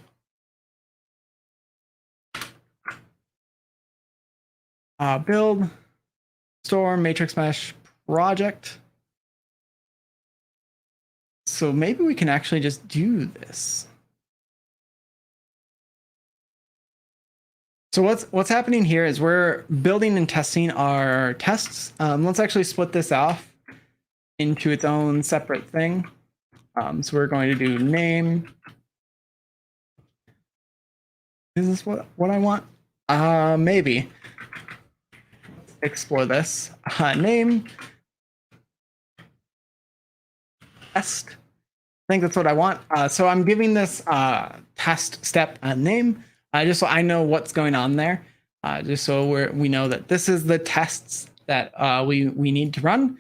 Build, store, matrix mesh project. So maybe we can actually just do this. So what's happening here is we're building and testing our tests. Let's actually split this off into its own separate thing. So we're going to do name. Is this what I want? Maybe. Let's explore this. Name. Test. I think that's what I want. So I'm giving this test step a name, just so I know what's going on there, just so we know that this is the tests that we need to run.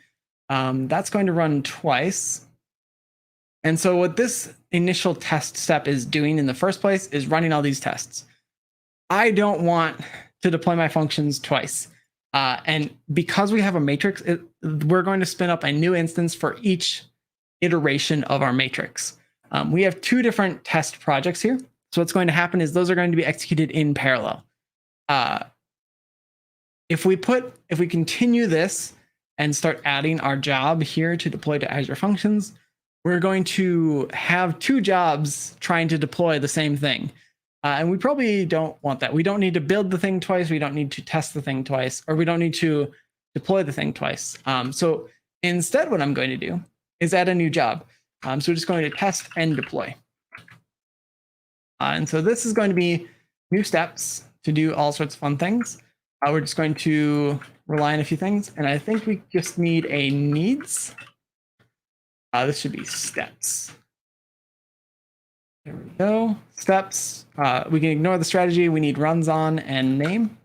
That's going to run twice. And so what this initial test step is doing in the first place is running all these tests. I don't want to deploy my functions twice. And because we have a matrix, we're going to spin up a new instance for each iteration of our matrix. We have two different test projects here. So what's going to happen is those are going to be executed in parallel. If we continue this and start adding our job here to deploy to Azure Functions, we're going to have two jobs trying to deploy the same thing. And we probably don't want that. We don't need to build the thing twice. We don't need to test the thing twice, or we don't need to deploy the thing twice. So instead, what I'm going to do is add a new job. So we're just going to test and deploy. And so this is going to be new steps to do all sorts of fun things. We're just going to rely on a few things. And I think we just need a needs. This should be steps. There we go. Steps. We can ignore the strategy. We need runs on and name.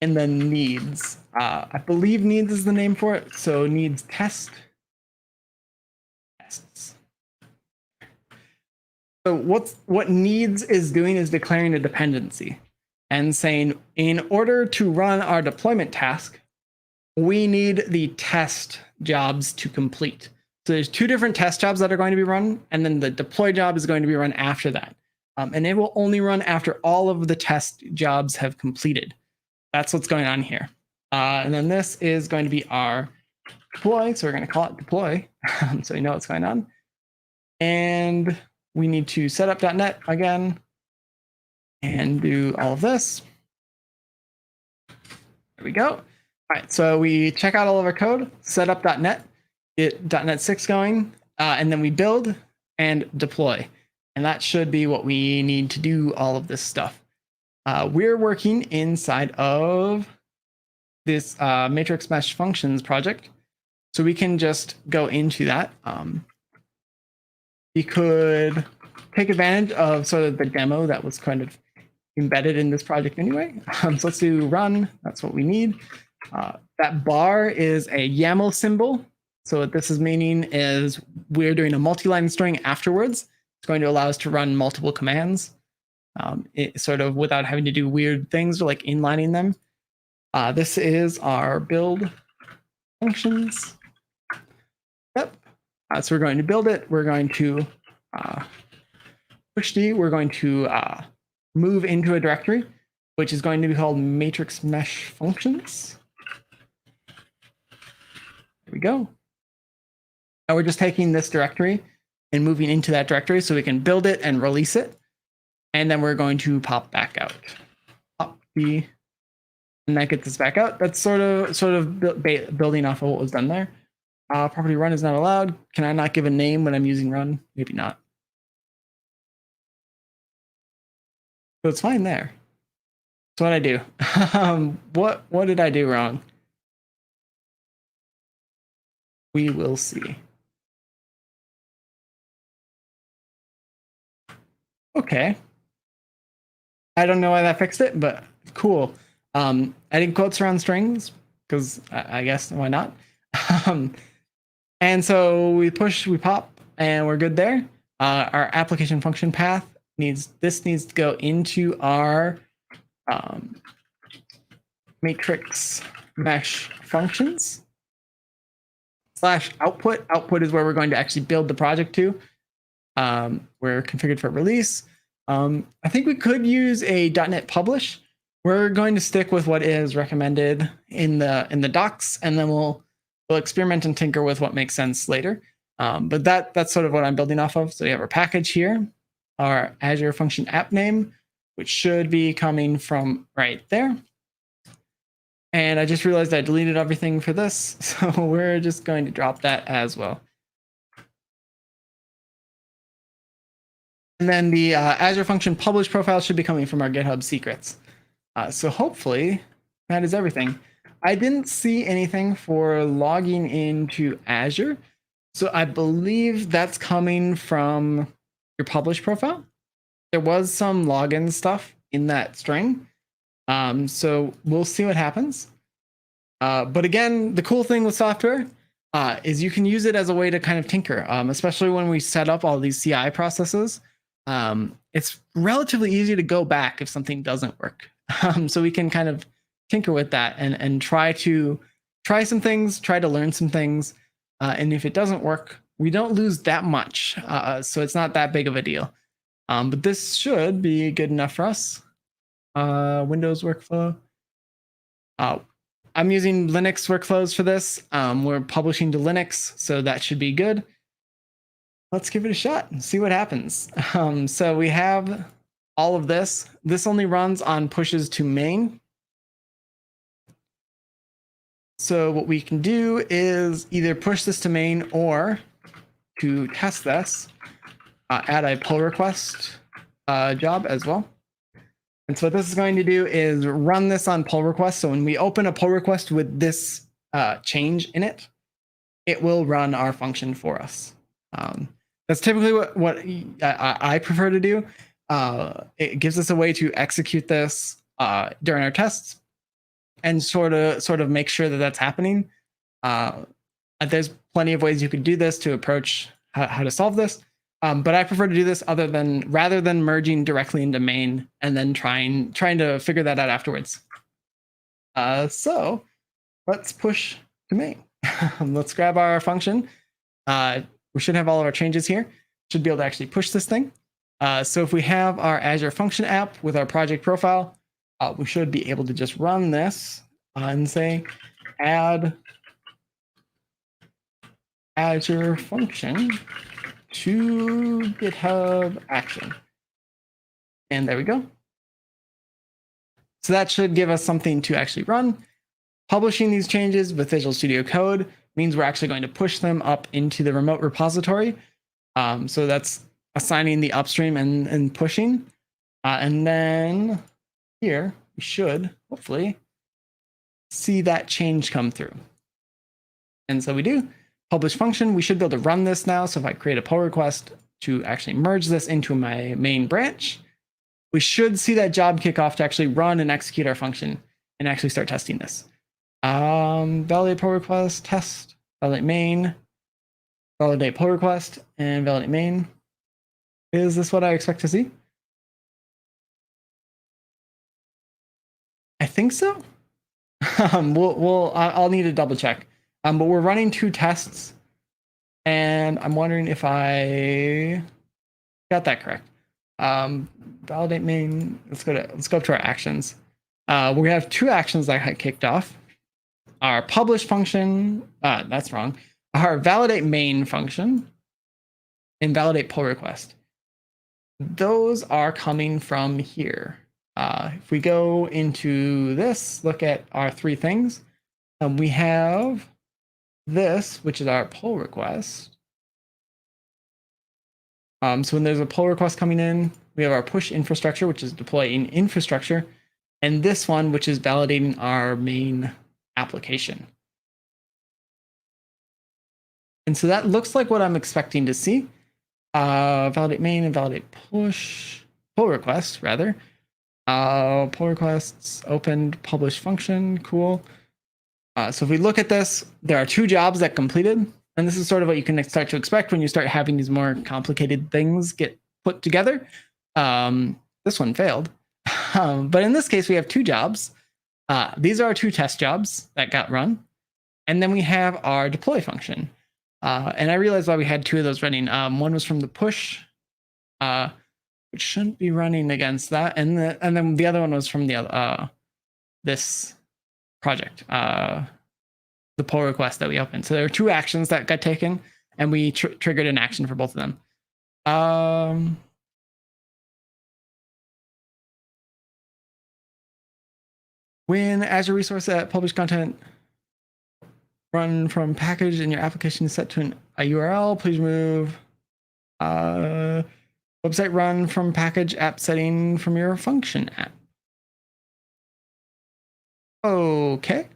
And then needs. I believe needs is the name for it. So needs test. Tests. So what needs is doing is declaring a dependency and saying, in order to run our deployment task, we need the test jobs to complete. So there's two different test jobs that are going to be run, and then the deploy job is going to be run after that. And it will only run after all of the test jobs have completed. That's what's going on here. And then this is going to be our deploy. So we're going to call it deploy so we know what's going on. And we need to set up .NET again and do all of this. There we go. All right, so we check out all of our code, set up .NET, get .NET 6 going, and then we build and deploy. And that should be what we need to do all of this stuff. We're working inside of this matrix mesh functions project. So we can just go into that. We could take advantage of sort of the demo that was kind of embedded in this project anyway. So let's do run. That's what we need. That bar is a YAML symbol. So what this is meaning is we're doing a multi-line string afterwards. It's going to allow us to run multiple commands, sort of without having to do weird things or like inlining them. This is our build functions. Yep. So we're going to build it. We're going to push D. We're going to move into a directory. which is going to be called matrix mesh functions. There we go. Now we're just taking this directory and moving into that directory so we can build it and release it. And then we're going to pop back out. And that gets us back out. That's sort of building off of what was done there. Property run is not allowed. Can I not give a name when I'm using run? Maybe not. So it's fine there. So what I do? What did I do wrong? We will see. Okay. I don't know why that fixed it, but cool. Adding quotes around strings, because I guess why not? And so we push, we pop, and we're good there. Our application function path needs to go into our matrix mesh functions /output. Output is where we're going to actually build the project to. We're configured for release. I think we could use a .NET publish. We're going to stick with what is recommended in the docs, and then we'll experiment and tinker with what makes sense later. But that's sort of what I'm building off of. So we have our package here, our Azure function app name, which should be coming from right there. And I just realized I deleted everything for this, so we're just going to drop that as well. And then the Azure function publish profile should be coming from our GitHub secrets. So hopefully that is everything. I didn't see anything for logging into Azure. So I believe that's coming from your publish profile. There was some login stuff in that string. So we'll see what happens. But again, the cool thing with software is you can use it as a way to kind of tinker, especially when we set up all these CI processes. It's relatively easy to go back if something doesn't work. So we can kind of tinker with that and try some things, try to learn some things. And if it doesn't work, we don't lose that much. So it's not that big of a deal. But this should be good enough for us. Windows workflow. I'm using Linux workflows for this. We're publishing to Linux, so that should be good. Let's give it a shot and see what happens. So we have all of this. This only runs on pushes to main. So what we can do is either push this to main, or to test this, add a pull request job as well. And so what this is going to do is run this on pull request. So when we open a pull request with this change in it, it will run our function for us. That's typically what I prefer to do. It gives us a way to execute this during our tests and sort of make sure that that's happening. There's plenty of ways you could do this to approach how to solve this. But I prefer to do this rather than merging directly into main and then trying to figure that out afterwards. So let's push to main. Let's grab our function. We should have all of our changes here. Should be able to actually push this thing. So if we have our Azure function app with our project profile, we should be able to just run this and say add Azure function to GitHub action. And there we go. So that should give us something to actually run. Publishing these changes with Visual Studio Code means we're actually going to push them up into the remote repository. So that's assigning the upstream and pushing. And then here we should hopefully see that change come through. And so we do. Publish function, we should be able to run this now. So if I create a pull request to actually merge this into my main branch, we should see that job kick off to actually run and execute our function and actually start testing this. Validate pull request, test, validate main, validate pull request, and validate main. Is this what I expect to see? I think so. I'll need to double check. But we're running 2 tests, and I'm wondering if I got that correct. Validate main. Let's go up to our actions. We have two actions that I kicked off. Our publish function. That's wrong. Our validate main function and validate pull request. Those are coming from here. If we go into this, look at our three things. We have this, which is our pull request. So when there's a pull request coming in, we have our push infrastructure, which is deploying infrastructure, and this one, which is validating our main application. And so that looks like what I'm expecting to see. Validate main and validate pull request, rather. Pull requests opened, publish function, cool. So if we look at this, there are two jobs that completed. And this is sort of what you can start to expect when you start having these more complicated things get put together. This one failed. But in this case, we have two jobs. These are our two test jobs that got run. And then we have our deploy function. And I realized why we had two of those running. One was from the push, which shouldn't be running against that. And then the other one was from the this project. The pull request that we opened. So there were two actions that got taken, and we triggered an action for both of them. When Azure resource at publish content run from package and your application is set to a URL, please remove website run from package app setting from your function app. Okay.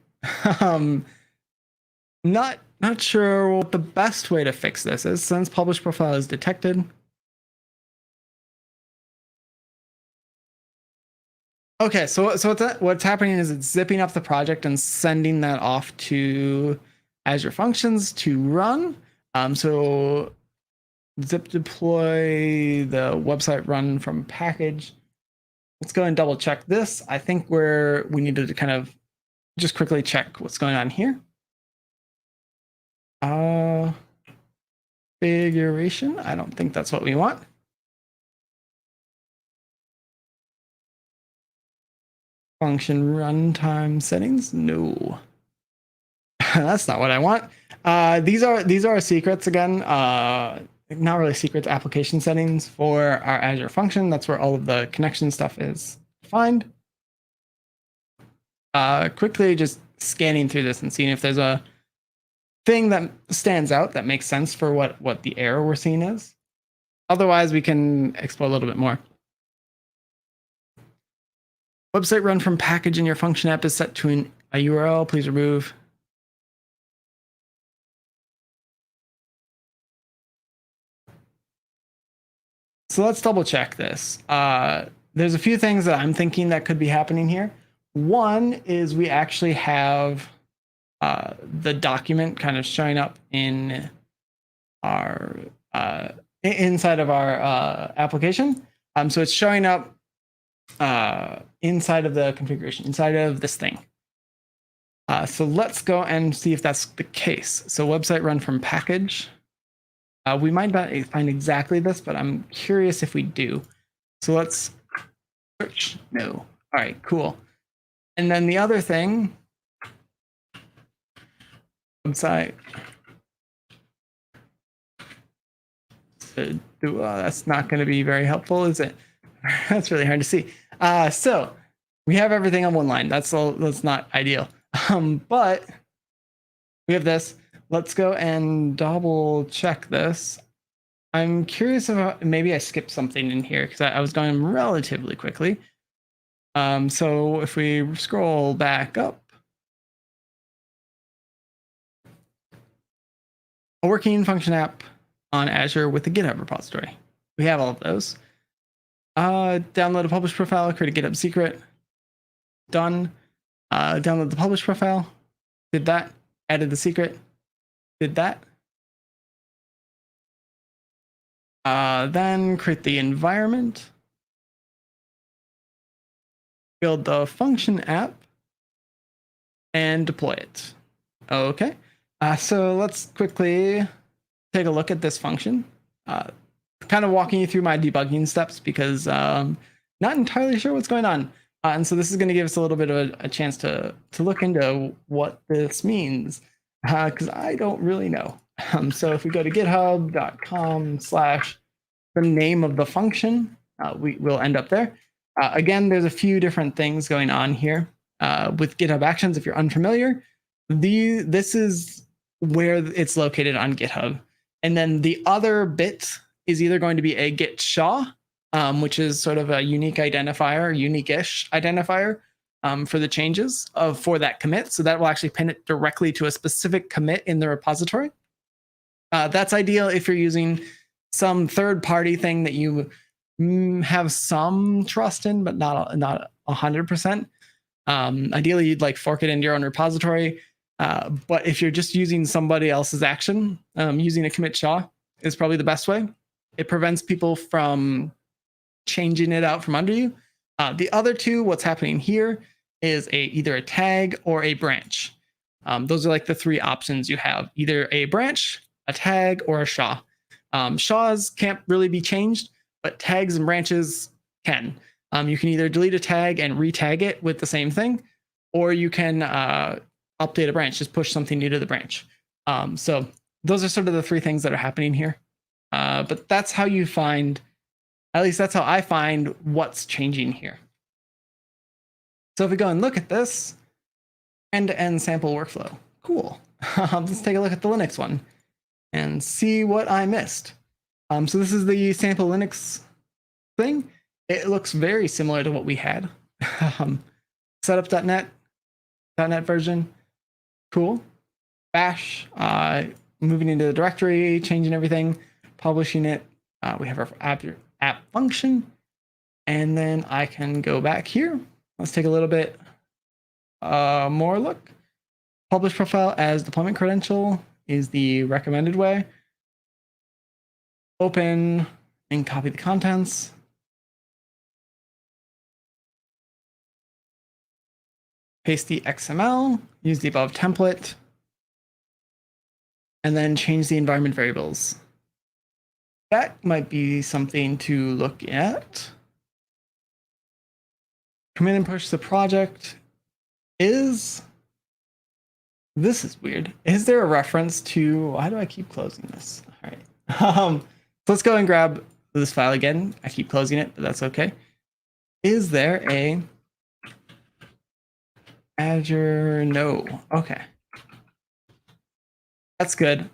Not sure what the best way to fix this is since publish profile is detected. Okay, so what's happening is it's zipping up the project and sending that off to Azure Functions to run. So zip deploy the website run from package. Let's go and double check this. I think we need to kind of just quickly check what's going on here. Configuration. I don't think that's what we want. Function runtime settings. No, that's not what I want. These are secrets again. Not really secrets. Application settings for our Azure function. That's where all of the connection stuff is defined. Quickly just scanning through this and seeing if there's a thing that stands out that makes sense for what the error we're seeing is. Otherwise, we can explore a little bit more. Website run from package in your function app is set to a URL. Please remove. So let's double check this. There's a few things that I'm thinking that could be happening here. One is we actually have the document kind of showing up in our inside of our application. So it's showing up inside of the configuration, inside of this thing. So let's go and see if that's the case. So website run from package. We might not find exactly this, but I'm curious if we do. So let's search. No. All right, cool. And then the other thing, website. So, that's not going to be very helpful, is it? That's really hard to see. So we have everything on one line. That's not ideal. But we have this. Let's go and double check this. I'm curious about maybe I skipped something in here because I was going relatively quickly. So if we scroll back up, a working function app on Azure with the GitHub repository. We have all of those. Download a publish profile, create a GitHub secret. Done. Download the publish profile. Did that. Added the secret. Did that. Then create the environment. Build the function app. And deploy it. Okay. So let's quickly take a look at this function. kind of walking you through my debugging steps because not entirely sure what's going on. And so this is going to give us a little bit of a chance to look into what this means because I don't really know. So if we go to github.com/ the name of the function, we will end up there. Again, there's a few different things going on here with GitHub Actions. If you're unfamiliar, this is where it's located on GitHub. And then the other bit is either going to be a git SHA, which is sort of a unique identifier, unique-ish identifier for the changes for that commit. So that will actually pin it directly to a specific commit in the repository. That's ideal if you're using some third-party thing that you have some trust in, but not 100%. Ideally, you'd like fork it into your own repository. But if you're just using somebody else's action, using a commit SHA is probably the best way. It prevents people from changing it out from under you. The other two, what's happening here is either a tag or a branch. Those are like the three options you have: either a branch, a tag, or a SHA. SHAs can't really be changed, but tags and branches can. You can either delete a tag and re-tag it with the same thing, or you can update a branch, just push something new to the branch. So those are sort of the three things that are happening here. But that's how you find, at least that's how I find what's changing here. So if we go and look at this end-to-end sample workflow, cool. Let's take a look at the Linux one and see what I missed. So this is the sample Linux thing. It looks very similar to what we had. Setup.net, .NET version, cool. Bash, moving into the directory, changing everything, publishing it. We have our app function, and then I can go back here. Let's take a little bit more look. Publish profile as deployment credential is the recommended way. Open and copy the contents. Paste the XML, use the above template, and then change the environment variables. That might be something to look at. Commit and push the project this is weird. Is there a reference to, why do I keep closing this? All right. So let's go and grab this file again. I keep closing it, but that's okay. Is there a Azure? No. Okay. That's good.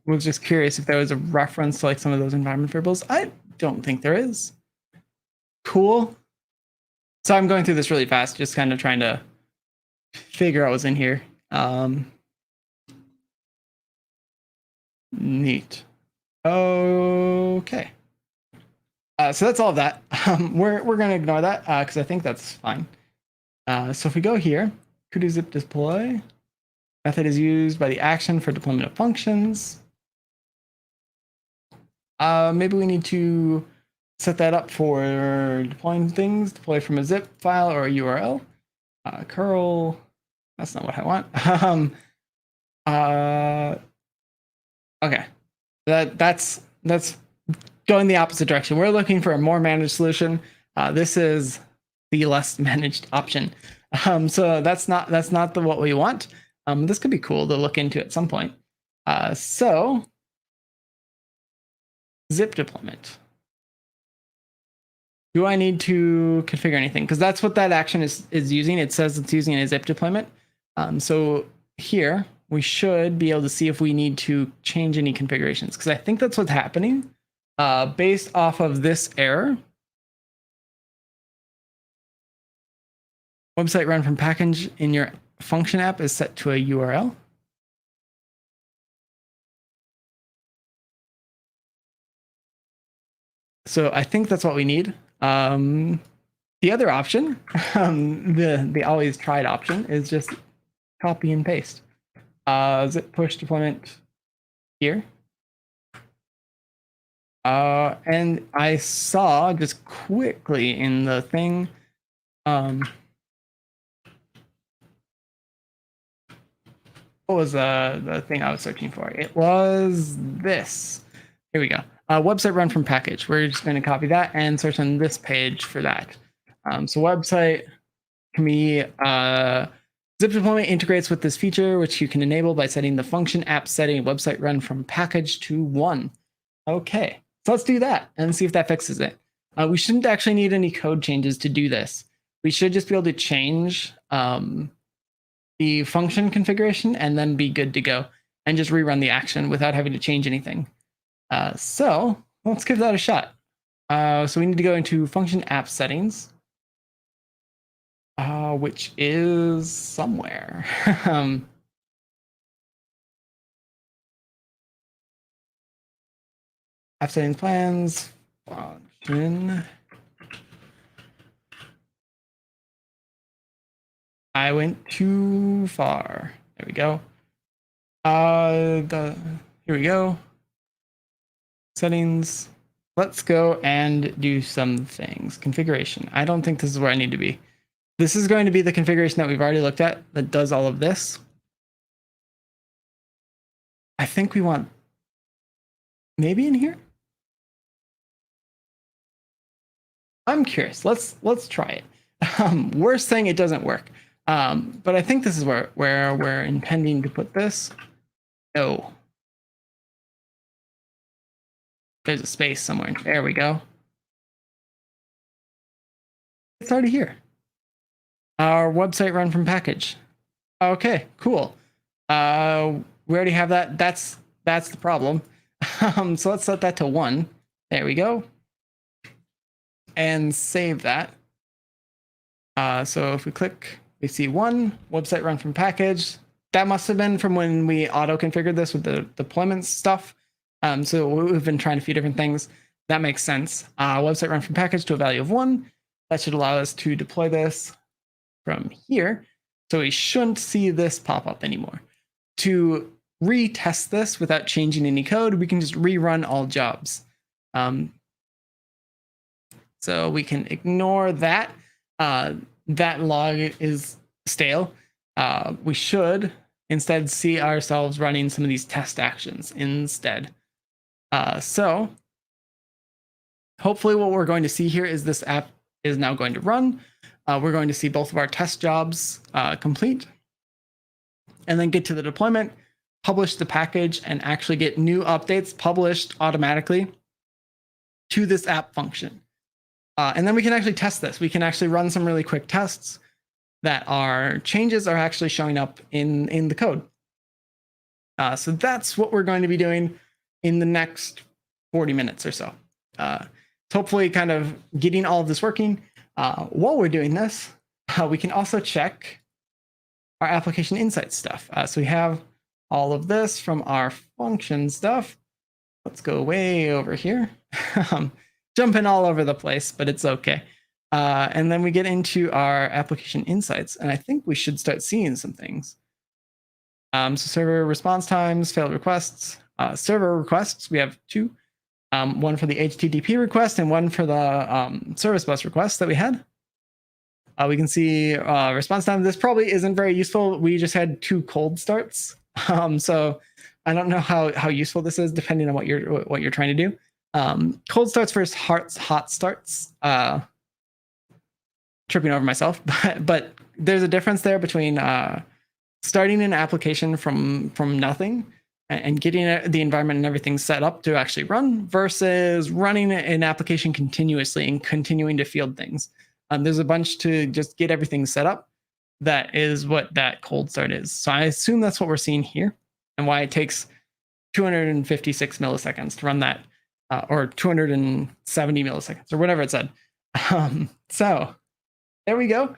Was just curious if there was a reference to like some of those environment variables. I don't think there is. Cool. So I'm going through this really fast, just kind of trying to figure out what's in here. Neat. Okay. So that's all of that. We're going to ignore that because I think that's fine. So if we go here, kudu zip deploy method is used by the action for deployment of functions. Maybe we need to set that up for deploying things, deploy from a zip file or a URL. Curl, that's not what I want. Okay, that's going the opposite direction. We're looking for a more managed solution. This is the less managed option. So that's not what we want. This could be cool to look into at some point. So zip deployment. Do I need to configure anything? Because that's what that action is using. It says it's using a zip deployment. So here we should be able to see if we need to change any configurations, because I think that's what's happening based off of this error. Website run from package in your function app is set to a URL. So I think that's what we need. The other option, the always tried option, is just copy and paste. Zip push deployment here. And I saw just quickly in the thing, what was the thing I was searching for? It was this. Here we go. Website run from package. We're just going to copy that and search on this page for that. So website can be zip deployment integrates with this feature, which you can enable by setting the function app setting website run from package to 1. Okay, so let's do that and see if that fixes it. We shouldn't actually need any code changes to do this. We should just be able to change the function configuration and then be good to go and just rerun the action without having to change anything. So let's give that a shot. So we need to go into function app settings, which is somewhere. App settings plans, function. I went too far. There we go. Here we go. Settings. Let's go and do some things. Configuration. I don't think this is where I need to be. This is going to be the configuration that we've already looked at that does all of this. I think we want maybe in here. I'm curious. Let's try it. Worst thing, it doesn't work. But I think this is where we're intending to put this. Oh. There's a space somewhere. There we go. It's already here. Our website run from package. Okay, cool. We already have that. That's the problem. So let's set that to 1. There we go. And save that. So if we click, we see 1 website run from package. That must have been from when we auto configured this with the deployment stuff. So we've been trying a few different things. That makes sense. Website run from package to a value of 1. That should allow us to deploy this from here. So we shouldn't see this pop up anymore. To retest this without changing any code, we can just rerun all jobs. So we can ignore that. That log is stale. We should instead see ourselves running some of these test actions instead. So hopefully what we're going to see here is this app is now going to run. We're going to see both of our test jobs complete, and then get to the deployment, publish the package, and actually get new updates published automatically to this app function. And then we can actually test this. We can actually run some really quick tests that our changes are actually showing up in the code. So that's what we're going to be doing in the next 40 minutes or so. Hopefully kind of getting all of this working. While we're doing this, we can also check our application insights stuff. So we have all of this from our function stuff. Let's go way over here. Jumping all over the place, but it's okay. And then we get into our application insights, and I think we should start seeing some things. So server response times, failed requests, server requests, we have 2. One for the HTTP request and one for the service bus request that we had. We can see response time. This probably isn't very useful. We just had 2 cold starts. So I don't know how useful this is depending on what you're trying to do. Cold starts versus hot starts. Tripping over myself, but there's a difference there between starting an application from nothing and getting the environment and everything set up to actually run versus running an application continuously and continuing to field things. There's a bunch to just get everything set up. That is what that cold start is. So I assume that's what we're seeing here and why it takes 256 milliseconds to run that, or 270 milliseconds or whatever it said. So there we go.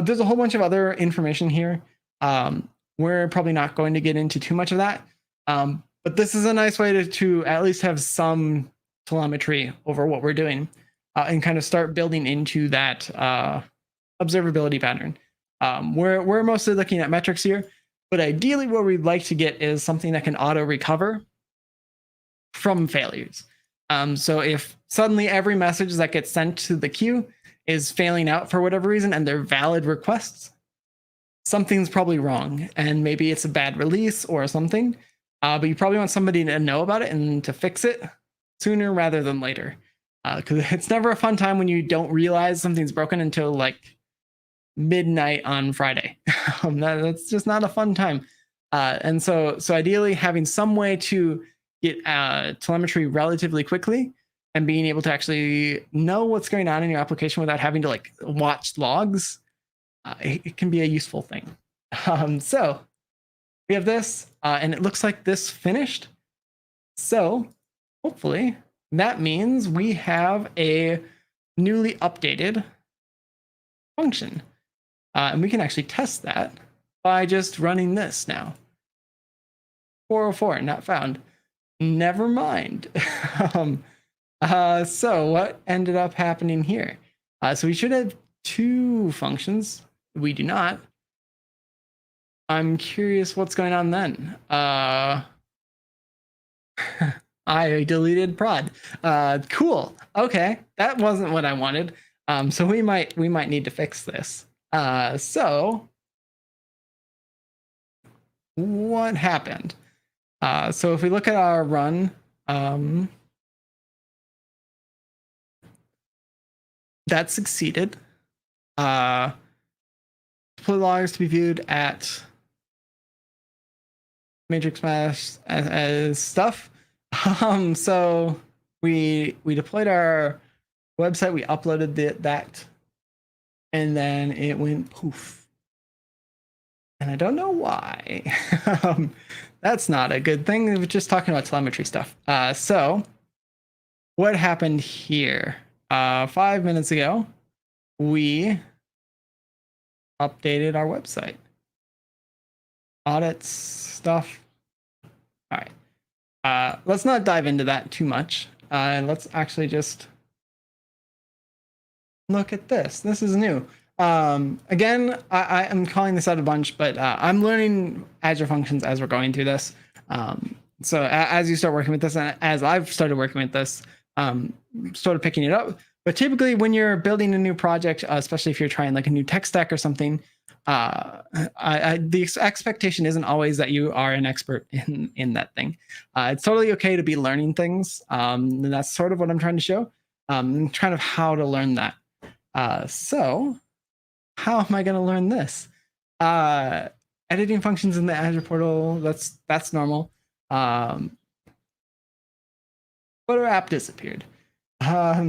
There's a whole bunch of other information here. We're probably not going to get into too much of that. But this is a nice way to at least have some telemetry over what we're doing and kind of start building into that observability pattern. We're mostly looking at metrics here, but ideally what we'd like to get is something that can auto recover from failures. So if suddenly every message that gets sent to the queue is failing out for whatever reason and they're valid requests, something's probably wrong. And maybe it's a bad release or something, but you probably want somebody to know about it and to fix it sooner rather than later. Because it's never a fun time when you don't realize something's broken until like midnight on Friday. That's just not a fun time. And so ideally having some way to get telemetry relatively quickly and being able to actually know what's going on in your application without having to like watch logs, it can be a useful thing. So we have this, and it looks like this finished. So hopefully that means we have a newly updated function. And we can actually test that by just running this now. 404, not found. Never mind. So what ended up happening here? So we should have 2 functions. We do not. I'm curious what's going on then. I deleted prod. Cool. Okay, that wasn't what I wanted. So we might need to fix this. So what happened? So if we look at our run, that succeeded. Deploy logs to be viewed at matrix mash as stuff. So we deployed our website, we uploaded that, and then it went poof. And I don't know why. That's not a good thing. We're just talking about telemetry stuff. So what happened here? 5 minutes ago, we updated our website. Audits stuff. All right. Let's not dive into that too much. Let's actually just look at this. This is new. Again, I am calling this out a bunch, but I'm learning Azure Functions as we're going through this. So as you start working with this, and as I've started working with this, sort of picking it up. But typically when you're building a new project, especially if you're trying like a new tech stack or something, the expectation isn't always that you are an expert in that thing. It's totally okay to be learning things. And that's sort of what I'm trying to show. Kind of how to learn that. So how am I going to learn this? Editing functions in the Azure portal, that's normal. But our app disappeared.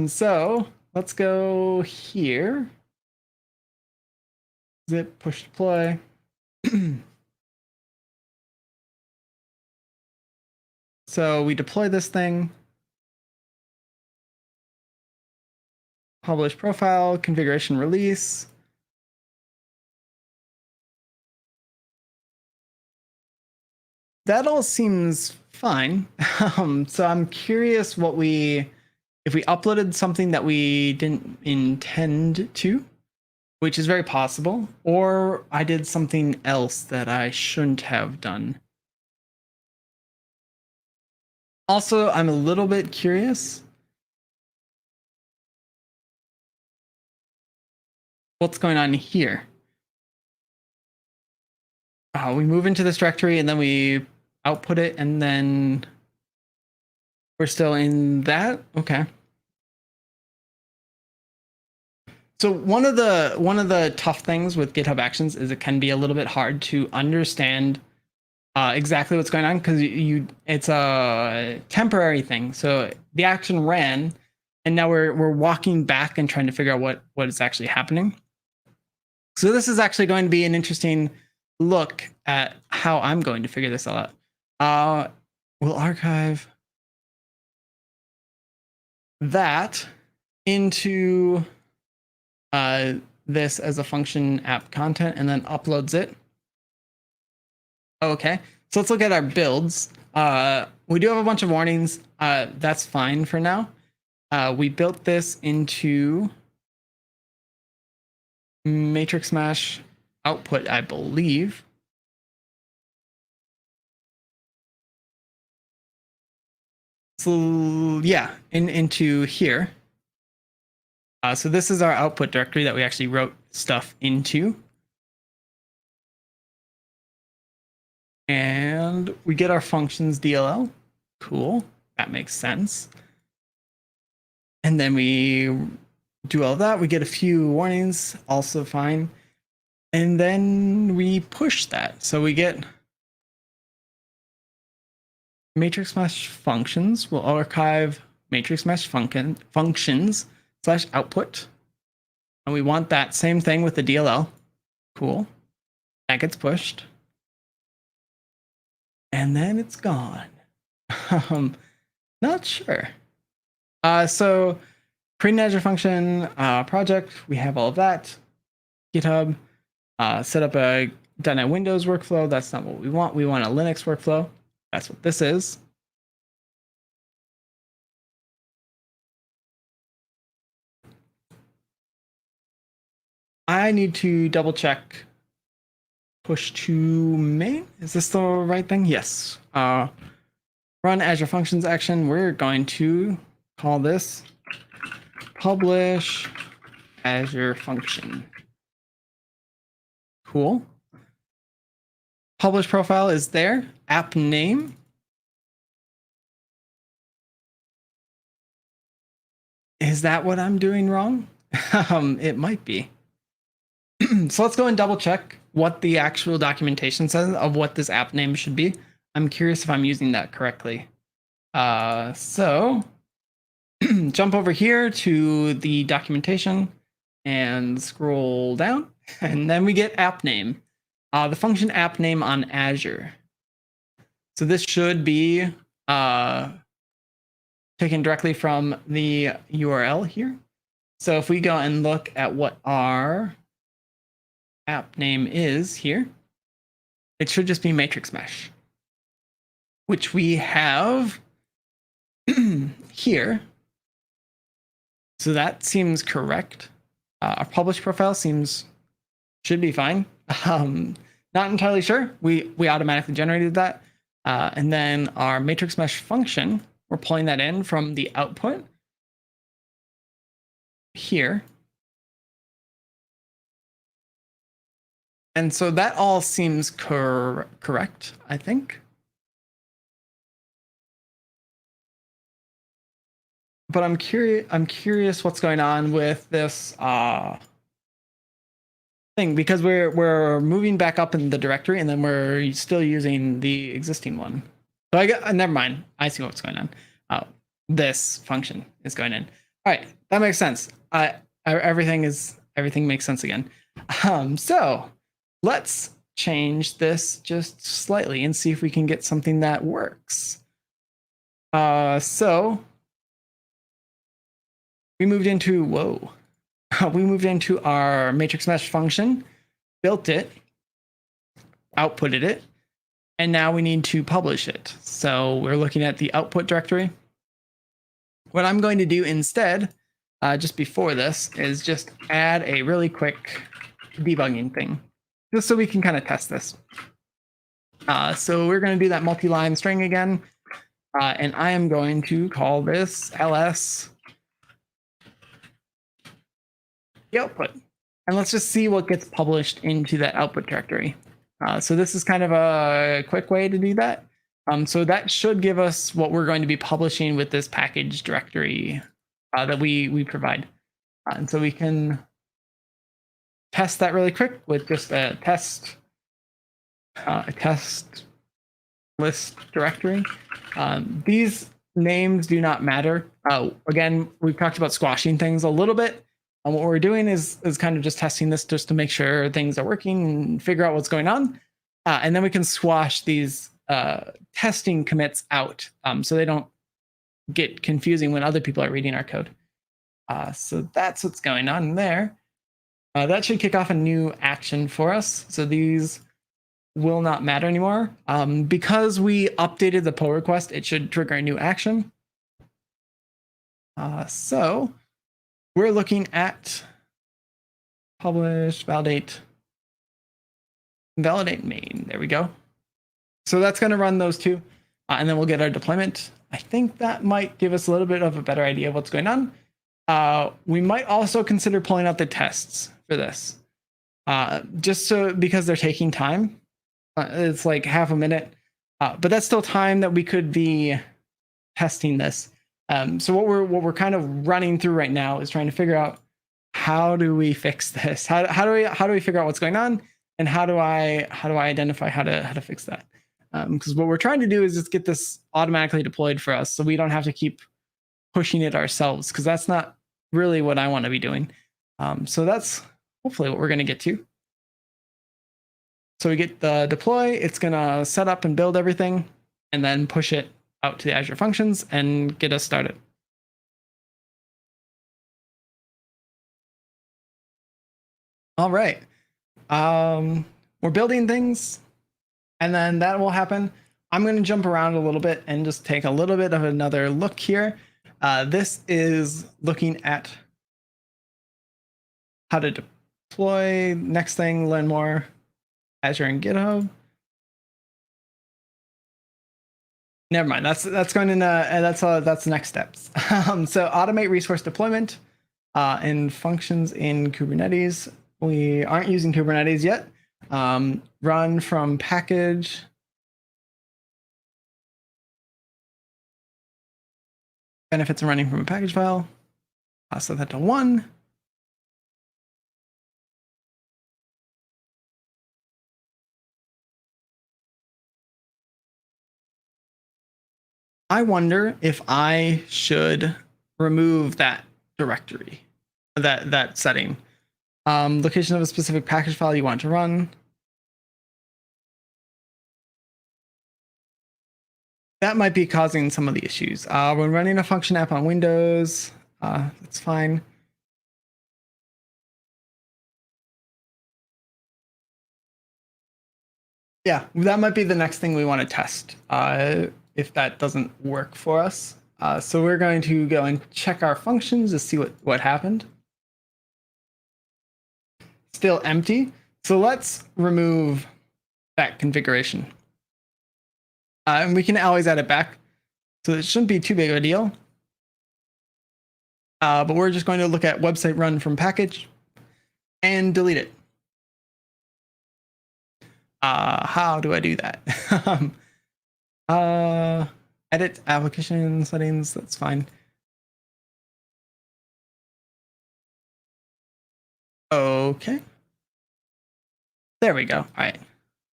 So let's go here. Zip, push deploy. So we deploy this thing. Publish profile, configuration release. That all seems fine. So I'm curious if we uploaded something that we didn't intend to, which is very possible, or I did something else that I shouldn't have done. Also, I'm a little bit curious. What's going on here? We move into this directory and then we output it, and then we're still in that. Okay. So one of the tough things with GitHub Actions is it can be a little bit hard to understand exactly what's going on, because it's a temporary thing. So the action ran, and now we're walking back and trying to figure out what is actually happening. So this is actually going to be an interesting look at how I'm going to figure this all out. We'll archive that into this as a function app content, and then uploads it. Okay, so let's look at our builds. We do have a bunch of warnings. That's fine for now. We built this into matrix mash output, I believe. So yeah, into here. So this is our output directory that we actually wrote stuff into. And we get our functions DLL. Cool, that makes sense. And then we do all that. We get a few warnings, also fine. And then we push that. So we get matrix mesh functions. We'll archive matrix mesh functions / output. And we want that same thing with the DLL. Cool. That gets pushed. And then it's gone. Not sure. So create an Azure function project. We have all of that. GitHub. Set up a .NET Windows workflow. That's not what we want. We want a Linux workflow. That's what this is. I need to double check push to main. Is this the right thing? Yes. Run Azure Functions action. We're going to call this publish Azure function. Cool. Publish profile is there. App name. Is that what I'm doing wrong? It might be. So let's go and double check what the actual documentation says of what this app name should be. I'm curious if I'm using that correctly. So jump over here to the documentation and scroll down, and then we get app name. The function app name on Azure. So this should be taken directly from the URL here. So if we go and look at what our app name is here, it should just be matrix mesh, which we have here. So that seems correct. Our publish profile should be fine. Not entirely sure. We automatically generated that. And then our matrix mesh function, we're pulling that in from the output here. And so that all seems correct, I think. But I'm curious what's going on with this thing, because we're moving back up in the directory and then we're still using the existing one. So never mind. I see what's going on. This function is going in. All right, that makes sense. Everything makes sense again. So let's change this just slightly and see if we can get something that works. So we moved into our matrix mesh function, built it, outputted it, and now we need to publish it. So we're looking at the output directory. What I'm going to do instead, just before this, is just add a really quick debugging thing, just so we can kind of test this. So we're going to do that multi-line string again, and I am going to call this ls the output. And let's just see what gets published into that output directory. So this is kind of a quick way to do that. So that should give us what we're going to be publishing with this package directory that we provide. And so we can test that really quick with just a test list directory. These names do not matter. Again, we've talked about squashing things a little bit. And what we're doing is kind of just testing this just to make sure things are working and figure out what's going on. And then we can squash these testing commits out so they don't get confusing when other people are reading our code. So that's what's going on there. That should kick off a new action for us. So these will not matter anymore. Because we updated the pull request, it should trigger a new action. So we're looking at publish, validate main. There we go. So that's going to run those two, and then we'll get our deployment. I think that might give us a little bit of a better idea of what's going on. We might also consider pulling out the tests for this, just so because they're taking time. It's like half a minute, but that's still time that we could be testing this. So what we're kind of running through right now is trying to figure out, how do we fix this? How do we figure out what's going on, and how do I identify how to fix that? Because what we're trying to do is just get this automatically deployed for us, so we don't have to keep pushing it ourselves, because that's not really what I want to be doing. So that's hopefully what we're going to get to. So we get the deploy, it's going to set up and build everything, and then push it out to the Azure Functions and get us started. All right. We're building things, and then that will happen. I'm going to jump around a little bit and just take a little bit of another look here. This is looking at how to deploy. Next thing, learn more Azure and GitHub. Never mind. That's going in. That's next steps. So automate resource deployment and functions in Kubernetes. We aren't using Kubernetes yet. Run from package. Benefits of running from a package file. I'll set that to 1. I wonder if I should remove that directory, that setting. Location of a specific package file you want to run. That might be causing some of the issues. When running a function app on Windows, that's fine. Yeah, that might be the next thing we want to test if that doesn't work for us. So we're going to go and check our functions to see what happened. Still empty. So let's remove that configuration. And we can always add it back. So it shouldn't be too big of a deal. But we're just going to look at website run from package and delete it. How do I do that? Edit application settings, that's fine. Okay. There we go. All right.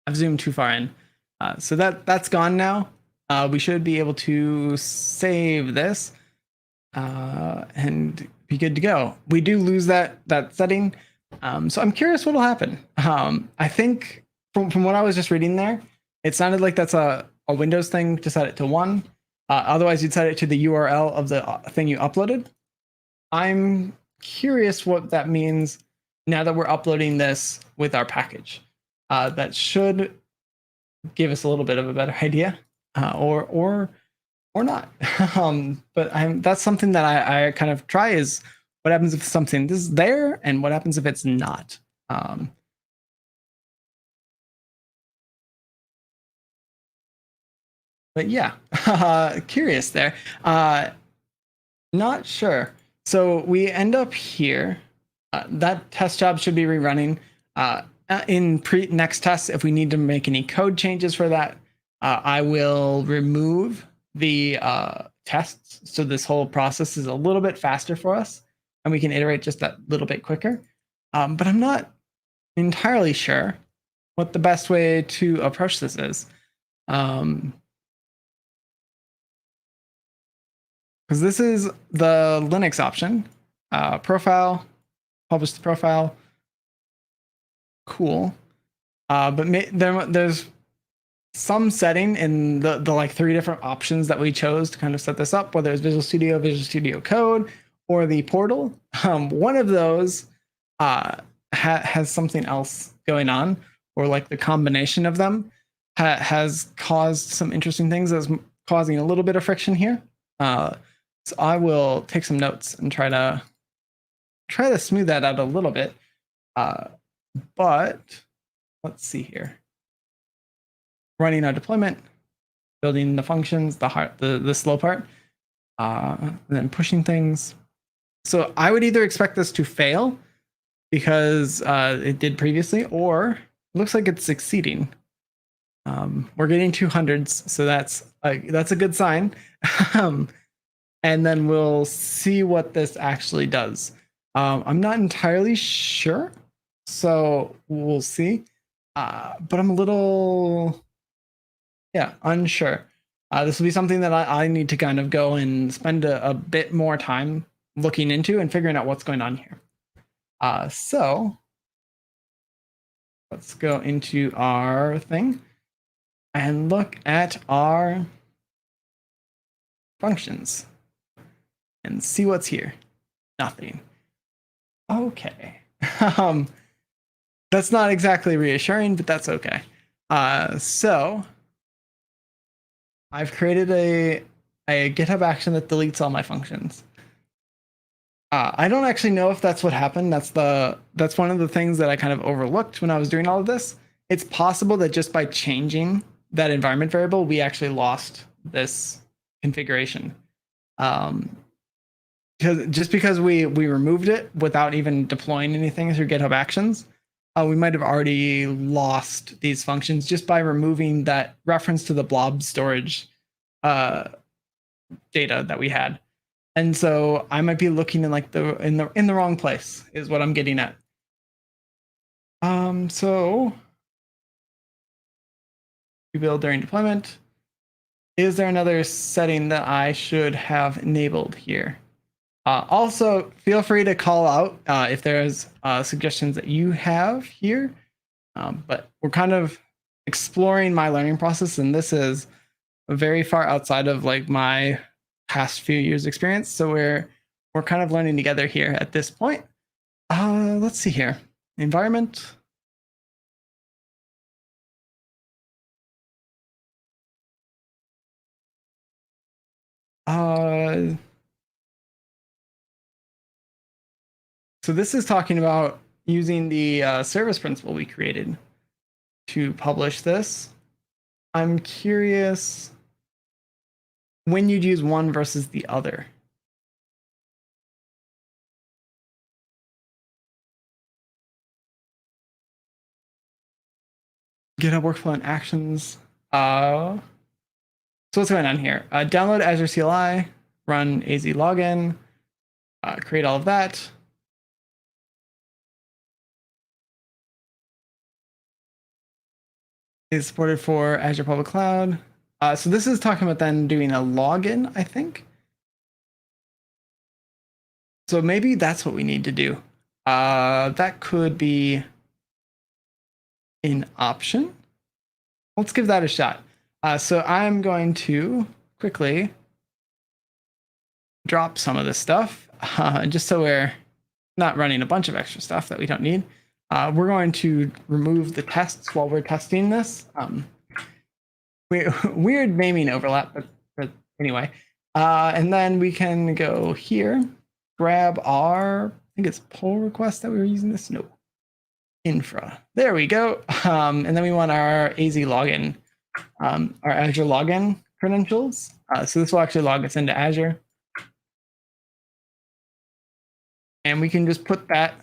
I've zoomed too far in. So that's gone now. We should be able to save this and be good to go. We do lose that setting. So I'm curious what'll happen. I think from what I was just reading there, it sounded like that's a Windows thing to set it to 1. Otherwise, you'd set it to the URL of the thing you uploaded. I'm curious what that means now that we're uploading this with our package. That should give us a little bit of a better idea, or not. But that's something that I kind of try is what happens if something is there and what happens if it's not. But yeah, curious there. Not sure. So we end up here. That test job should be rerunning. In next tests, if we need to make any code changes for that, I will remove the tests. So this whole process is a little bit faster for us and we can iterate just that little bit quicker. But I'm not entirely sure what the best way to approach this is. Because this is the Linux option, profile, publish the profile. Cool. But there's some setting in the like 3 different options that we chose to kind of set this up, whether it's Visual Studio, Visual Studio Code, or the portal. One of those has something else going on, or like the combination of them has caused some interesting things that's causing a little bit of friction here. So I will take some notes and try to smooth that out a little bit. But let's see here. Running our deployment, building the functions, the slow part, and then pushing things. So I would either expect this to fail because it did previously, or it looks like it's succeeding. We're getting 200s, so that's a good sign. and then we'll see what this actually does. I'm not entirely sure, so we'll see. But I'm a little, unsure. This will be something that I need to kind of go and spend a bit more time looking into and figuring out what's going on here. So let's go into our thing and look at our functions and see what's here. Nothing. Okay. That's not exactly reassuring, but that's okay. So I've created a GitHub action that deletes all my functions. I don't actually know if that's what happened. That's one of the things that I kind of overlooked when I was doing all of this. It's possible that just by changing that environment variable, we actually lost this configuration. Because we removed it without even deploying anything through GitHub Actions, we might have already lost these functions just by removing that reference to the blob storage data that we had. And so I might be looking in in the wrong place is what I'm getting at. So rebuild during deployment. Is there another setting that I should have enabled here? Also, feel free to call out if there's suggestions that you have here. But we're kind of exploring my learning process, and this is very far outside of like my past few years experience. So we're kind of learning together here at this point. Let's see here. Environment. So this is talking about using the service principal we created to publish this. I'm curious when you'd use one versus the other. GitHub workflow and actions. So what's going on here? Download Azure CLI, run AZ Login, create all of that. Is supported for Azure Public Cloud. So this is talking about then doing a login, I think. So maybe that's what we need to do. That could be an option. Let's give that a shot. So I'm going to quickly drop some of this stuff, just so we're not running a bunch of extra stuff that we don't need. We're going to remove the tests while we're testing this. Weird naming overlap, but anyway. And then we can go here, grab our, I think it's pull request that we were using this. No, infra. There we go. And then we want our AZ login, our Azure login credentials. So this will actually log us into Azure. And we can just put that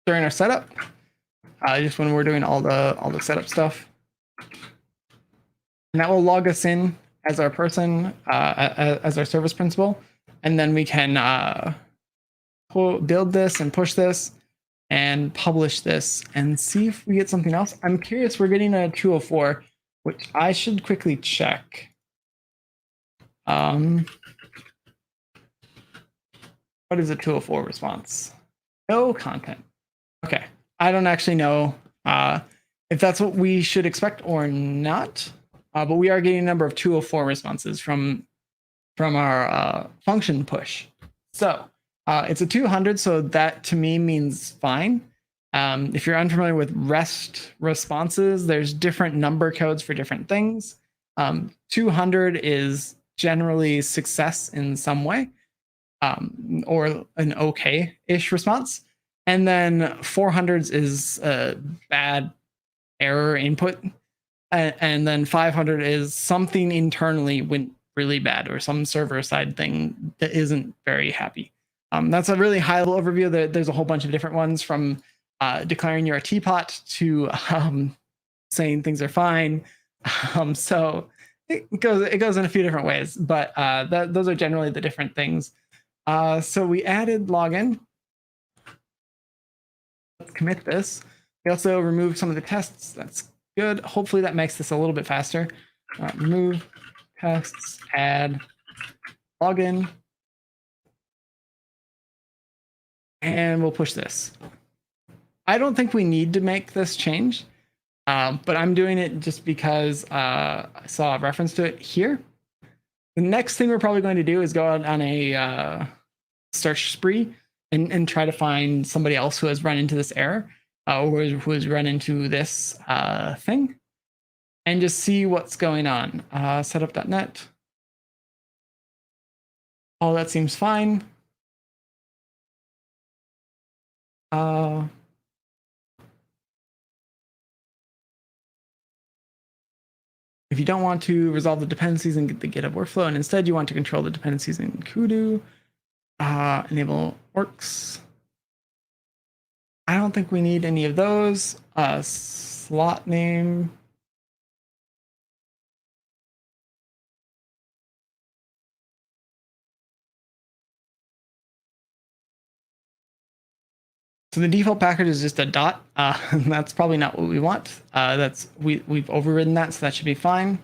during our setup, just when we're doing all the setup stuff, and that will log us in as our person, as our service principal, and then we can build this and push this and publish this and see if we get something else. I'm curious. We're getting a 204, which I should quickly check. What is a 204 response? No content. Okay, I don't actually know if that's what we should expect or not, but we are getting a number of 204 responses from our function push. So it's a 200, so that to me means fine. If you're unfamiliar with REST responses, there's different number codes for different things. 200 is generally success in some way, or an okay-ish response. And then 400s is a bad error input. And then 500 is something internally went really bad, or some server side thing that isn't very happy. That's a really high level overview. There's a whole bunch of different ones, from declaring you're a teapot to saying things are fine. So it goes in a few different ways, but those are generally the different things. So we added login. Let's commit this. We also removed some of the tests. That's good. Hopefully that makes this a little bit faster. Remove tests, add login, and we'll push this. I don't think we need to make this change, but I'm doing it just because I saw a reference to it here. The next thing we're probably going to do is go out on a search spree and try to find somebody else who has run into this error or who has run into this thing and just see what's going on. Setup.net. All that seems fine. If you don't want to resolve the dependencies in the GitHub workflow, and instead you want to control the dependencies in Kudu, enable works. I don't think we need any of those. Slot name. So the default package is just a dot. That's probably not what we want. We've overridden that, so that should be fine.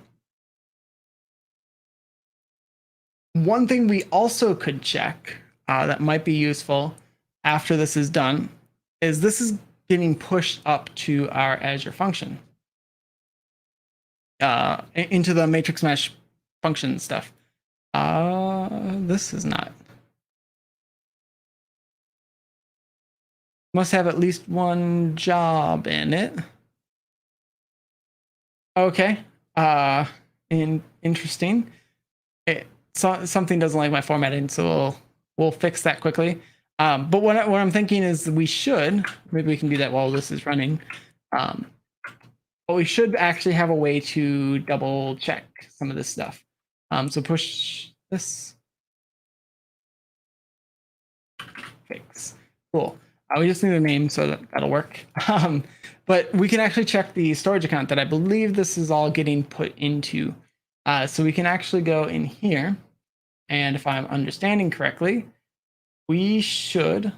One thing we also could check that might be useful after this is done is this is getting pushed up to our Azure function, into the matrix mesh function stuff. This is not. Must have at least one job in it. Okay. Interesting. Something doesn't like my formatting, so we'll fix that quickly. But what I'm thinking is maybe we can do that while this is running. But we should actually have a way to double check some of this stuff. So push this. Fix. Cool. We just need a name, so that'll work. But we can actually check the storage account that I believe this is all getting put into. So we can actually go in here, and if I'm understanding correctly, we should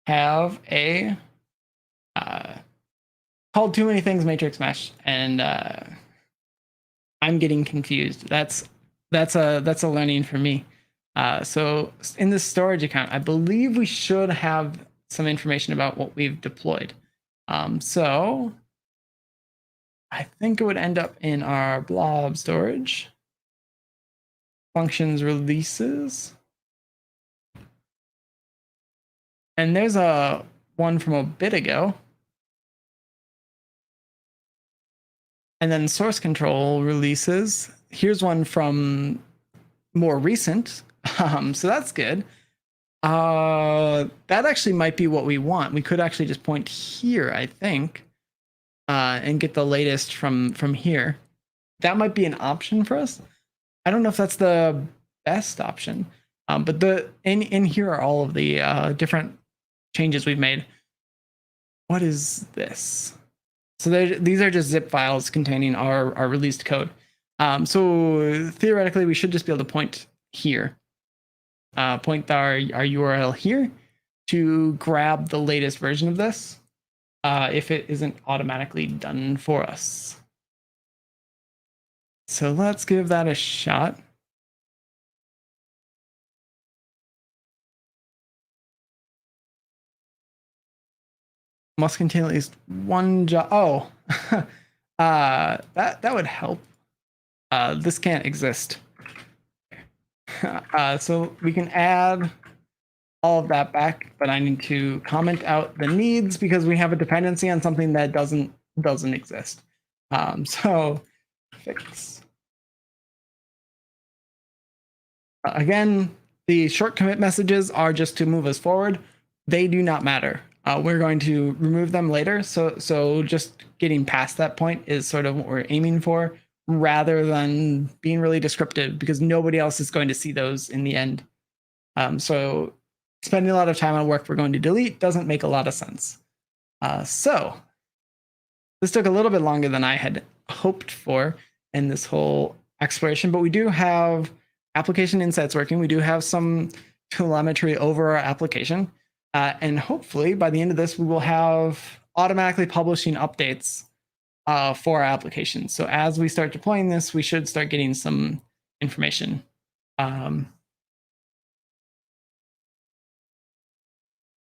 have a called too many things matrix mesh, and I'm getting confused. That's a learning for me. So in the storage account, I believe we should have some information about what we've deployed. So I think it would end up in our blob storage, functions releases. And there's a one from a bit ago. And then source control releases. Here's one from more recent. So that's good. That actually might be what we want. We could actually just point here, I think, and get the latest from here. That might be an option for us. I don't know if that's the best option, but in here are all of the different changes we've made. What is this? So these are just zip files containing our released code. So theoretically, we should just be able to point here. Point our URL here to grab the latest version of this if it isn't automatically done for us. So let's give that a shot. Must contain at least one job. Oh, that would help. This can't exist. So we can add all of that back, but I need to comment out the needs because we have a dependency on something that doesn't exist. So fix. Again, the short commit messages are just to move us forward. They do not matter. We're going to remove them later. So just getting past that point is sort of what we're aiming for, rather than being really descriptive, because nobody else is going to see those in the end. So spending a lot of time on work we're going to delete doesn't make a lot of sense. So this took a little bit longer than I had hoped for. in this whole exploration, but we do have application insights working. We do have some telemetry over our application. And hopefully by the end of this, we will have automatically publishing updates for our application. So as we start deploying this, we should start getting some information.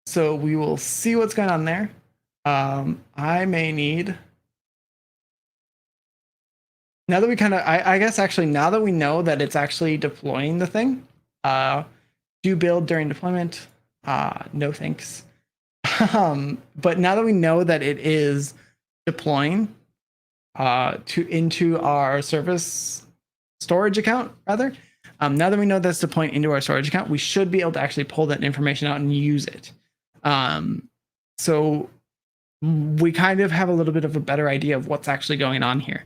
So we will see what's going on there. I may need, now that we kind of, I guess actually now that we know that it's actually deploying the thing, do build during deployment. No thanks. But now that we know that it is deploying into our service storage account, rather, now that we know that's deploying into our storage account, we should be able to actually pull that information out and use it. So we kind of have a little bit of a better idea of what's actually going on here.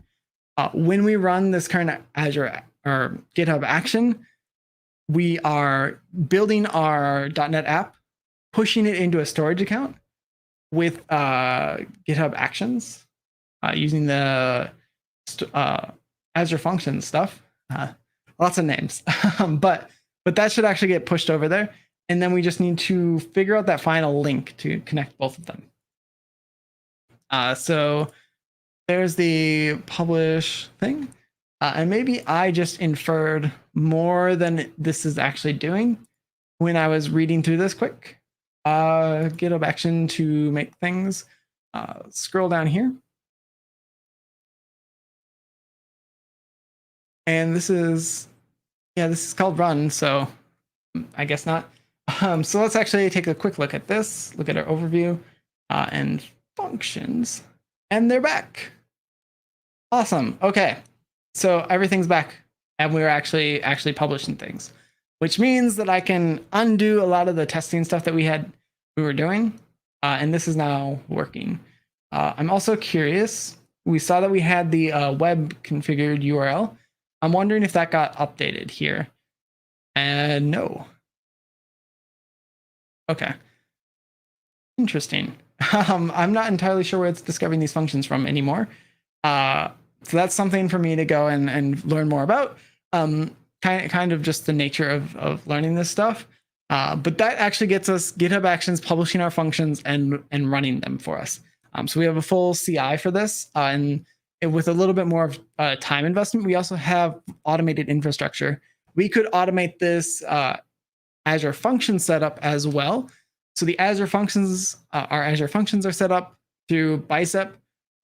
When we run this current Azure or GitHub action, we are building our .NET app, pushing it into a storage account with GitHub Actions using the Azure Functions stuff. Lots of names, but that should actually get pushed over there. And then we just need to figure out that final link to connect both of them. So there's the publish thing. And maybe I just inferred more than this is actually doing when I was reading through this quick. GitHub action to make things. Scroll down here. And this is called run, so I guess not. So let's actually take a quick look at this, look at our overview and functions, and they're back. Awesome. Okay. So everything's back and we're actually publishing things, which means that I can undo a lot of the testing stuff that we were doing. And this is now working. I'm also curious. We saw that we had the web configured URL. I'm wondering if that got updated here. And no. Okay. Interesting. I'm not entirely sure where it's discovering these functions from anymore. So that's something for me to go and learn more about. Kind of just the nature of learning this stuff. But that actually gets us GitHub Actions publishing our functions and running them for us. So we have a full CI for this, and with a little bit more of time investment, we also have automated infrastructure. We could automate this Azure Functions setup as well. So the Azure Functions, our Azure Functions are set up through Bicep.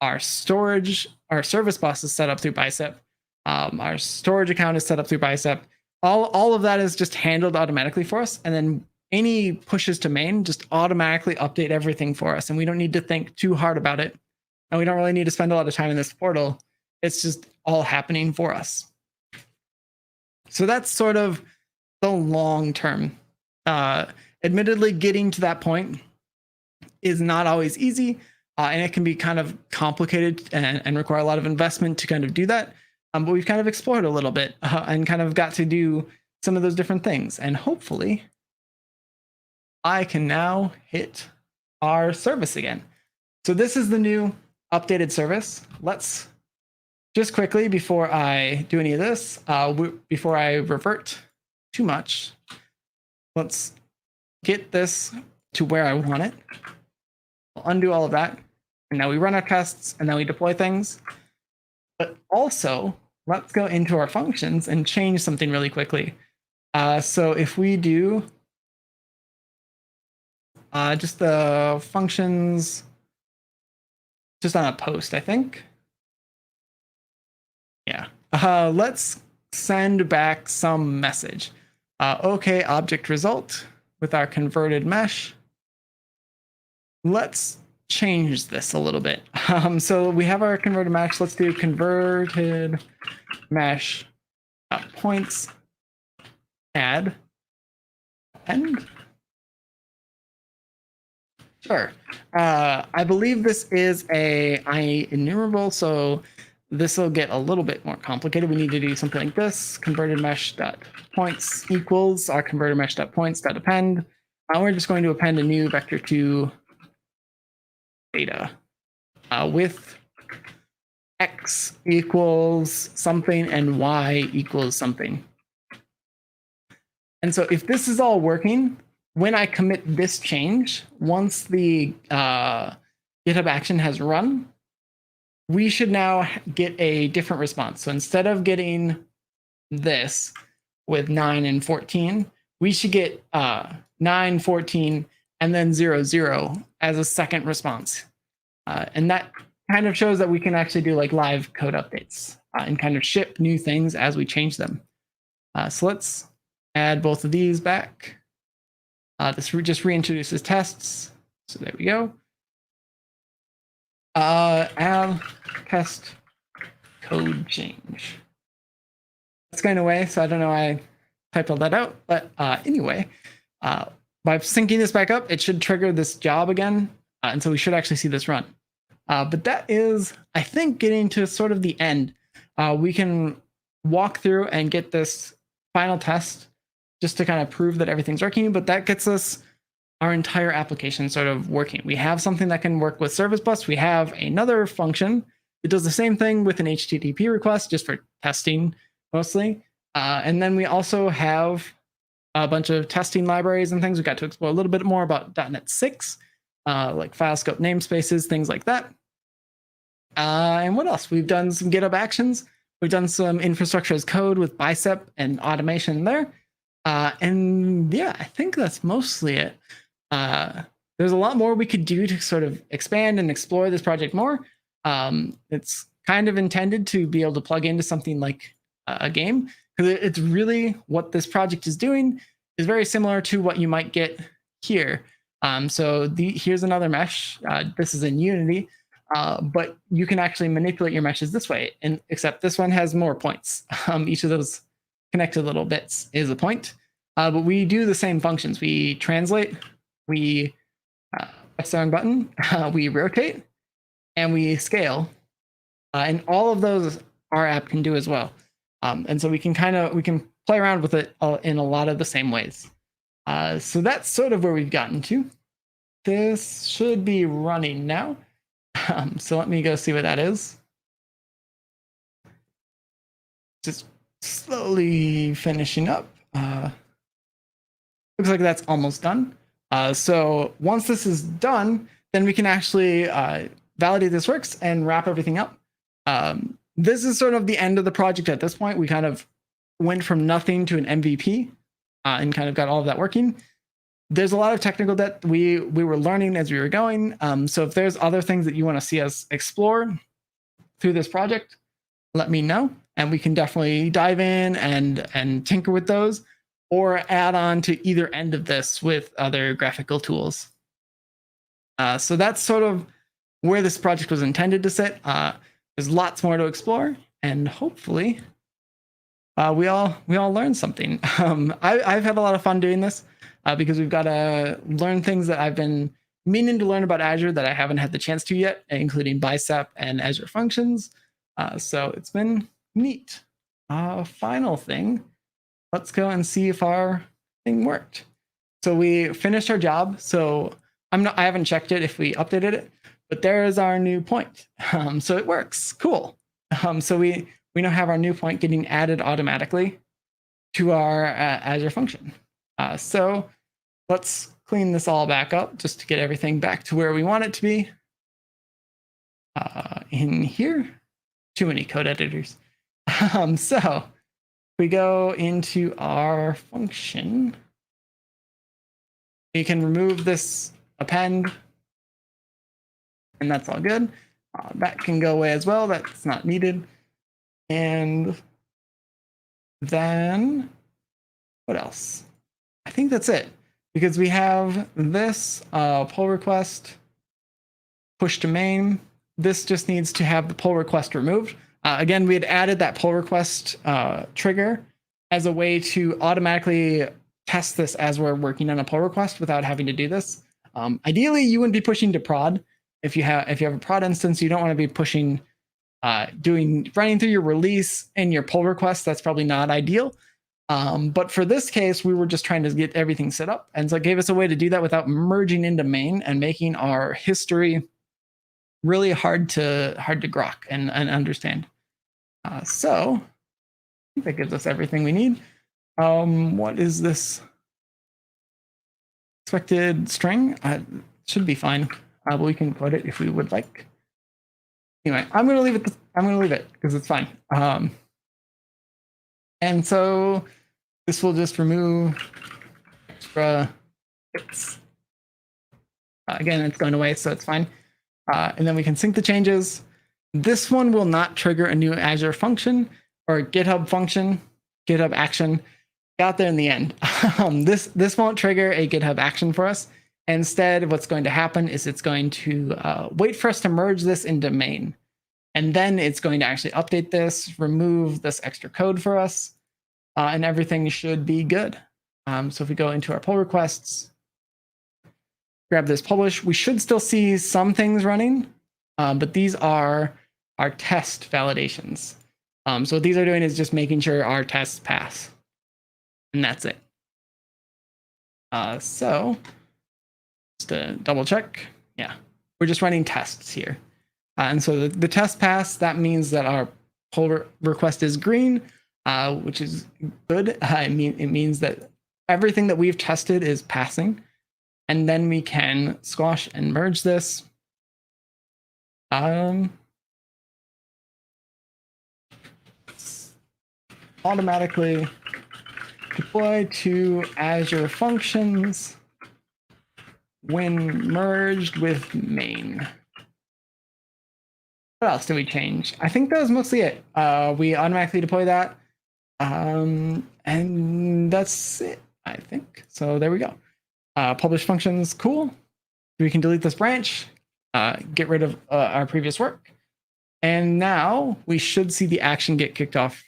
Our storage, our service bus is set up through Bicep. Our storage account is set up through Bicep. All of that is just handled automatically for us. And then any pushes to main just automatically update everything for us. And we don't need to think too hard about it. And we don't really need to spend a lot of time in this portal. It's just all happening for us. So that's sort of the long term. Admittedly, getting to that point is not always easy. And it can be kind of complicated and require a lot of investment to kind of do that. But we've kind of explored a little bit and kind of got to do some of those different things. And hopefully I can now hit our service again. So this is the new updated service. Let's just quickly, before I do any of this, before I revert too much, let's get this to where I want it. I'll undo all of that. And now we run our tests and then we deploy things. But also, let's go into our functions and change something really quickly. So if we do just the functions, just on a post, I think. Yeah. Let's send back some message. Okay, object result with our converted mesh. Let's change this a little bit. So we have our converted mesh. Let's do converted mesh points add end. Sure. I believe this is a enumerable, so this will get a little bit more complicated. We need to do something like this: converted mesh dot points equals our converted mesh dot points dot append. We're just going to append a new vector2 data with X equals something and Y equals something. And so if this is all working, when I commit this change, once the GitHub action has run, we should now get a different response. So instead of getting this with 9 and 14, we should get 9, 14, and then 0, 0 as a second response. And that kind of shows that we can actually do like live code updates and kind of ship new things as we change them. So let's add both of these back. This just reintroduces tests. So there we go. Add test code change. It's going away, so I don't know why I typed all that out. But anyway, by syncing this back up, it should trigger this job again. And so we should actually see this run. But that is, I think, getting to sort of the end. We can walk through and get this final test just to kind of prove that everything's working. But that gets us our entire application sort of working. We have something that can work with Service Bus. We have another function that does the same thing with an HTTP request, just for testing mostly. And then we also have a bunch of testing libraries and things. We got to explore a little bit more about .NET 6, like file scope namespaces, things like that. And what else? We've done some GitHub Actions. We've done some infrastructure as code with Bicep and automation there. And yeah, I think that's mostly it. There's a lot more we could do to sort of expand and explore this project more. It's kind of intended to be able to plug into something like a game, because it's really what this project is doing is very similar to what you might get here. So here's another mesh. This is in Unity, but you can actually manipulate your meshes this way, and except this one has more points. Each of those connected little bits is a point, but we do the same functions. We translate, we press down button, we rotate, and we scale, and all of those our app can do as well. And so we can play around with it in a lot of the same ways. So that's sort of where we've gotten to. This should be running now. So let me go see what that is. Just slowly finishing up. Looks like that's almost done. So once this is done, then we can actually validate this works and wrap everything up. This is sort of the end of the project at this point. We kind of went from nothing to an MVP and kind of got all of that working. There's a lot of technical debt we were learning as we were going. So if there's other things that you want to see us explore through this project, let me know, and we can definitely dive in and tinker with those, or add on to either end of this with other graphical tools. So that's sort of where this project was intended to sit. There's lots more to explore, and hopefully we all learned something. I've had a lot of fun doing this because we've got to learn things that I've been meaning to learn about Azure that I haven't had the chance to yet, including Bicep and Azure Functions. So it's been neat. Final thing, let's go and see if our thing worked. So we finished our job. So I haven't checked it if we updated it, but there is our new point. So it works. Cool. So we now have our new point getting added automatically to our Azure function. So let's clean this all back up just to get everything back to where we want it to be. In here, too many code editors. So we go into our function. We can remove this append, and that's all good. That can go away as well. That's not needed. And then what else? I think that's it, because we have this pull request, push to main. This just needs to have the pull request removed. Again, we had added that pull request trigger as a way to automatically test this as we're working on a pull request without having to do this. Ideally, you wouldn't be pushing to prod. If you have a prod instance, you don't want to be pushing, running through your release and your pull request. That's probably not ideal. But for this case, we were just trying to get everything set up. And so it gave us a way to do that without merging into main and making our history really hard to grok and understand. So I think that gives us everything we need. What is this expected string? Should be fine, but we can put it if we would like. Anyway, I'm going to leave it. I'm going to leave it because it's fine. And so this will just remove extra bits. Again, it's going away, so it's fine. And then we can sync the changes. This one will not trigger a new Azure function or GitHub function, GitHub action. Got there in the end. This won't trigger a GitHub action for us. Instead, what's going to happen is it's going to wait for us to merge this into main. And then it's going to actually update this, remove this extra code for us, and everything should be good. So if we go into our pull requests, grab this publish, we should still see some things running, but these are our test validations. So what these are doing is just making sure our tests pass. And that's it. So just to double check, yeah, we're just running tests here. And so the test pass, that means that our pull request is green, which is good. It means that everything that we've tested is passing. And then we can squash and merge this. Automatically deploy to Azure Functions when merged with main. What else did we change? I think that was mostly it. We automatically deploy that. And that's it, I think. So there we go. Publish functions, cool. We can delete this branch, get rid of our previous work. And now we should see the action get kicked off,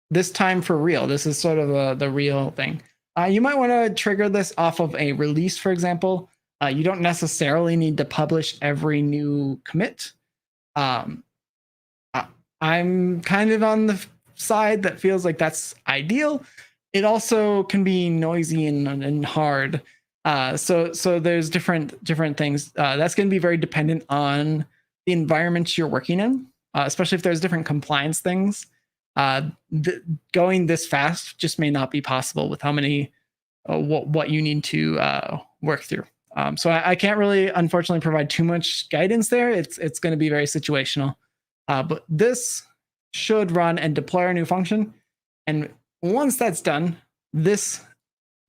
this time for real. This is sort of the real thing. You might want to trigger this off of a release, for example. You don't necessarily need to publish every new commit. I'm kind of on the side that feels like that's ideal. It also can be noisy and hard. So there's different things. That's going to be very dependent on the environment you're working in, especially if there's different compliance things. Going this fast just may not be possible with how many what you need to work through. So I can't really, unfortunately, provide too much guidance there. It's going to be very situational. But this should run and deploy our new function. And once that's done, this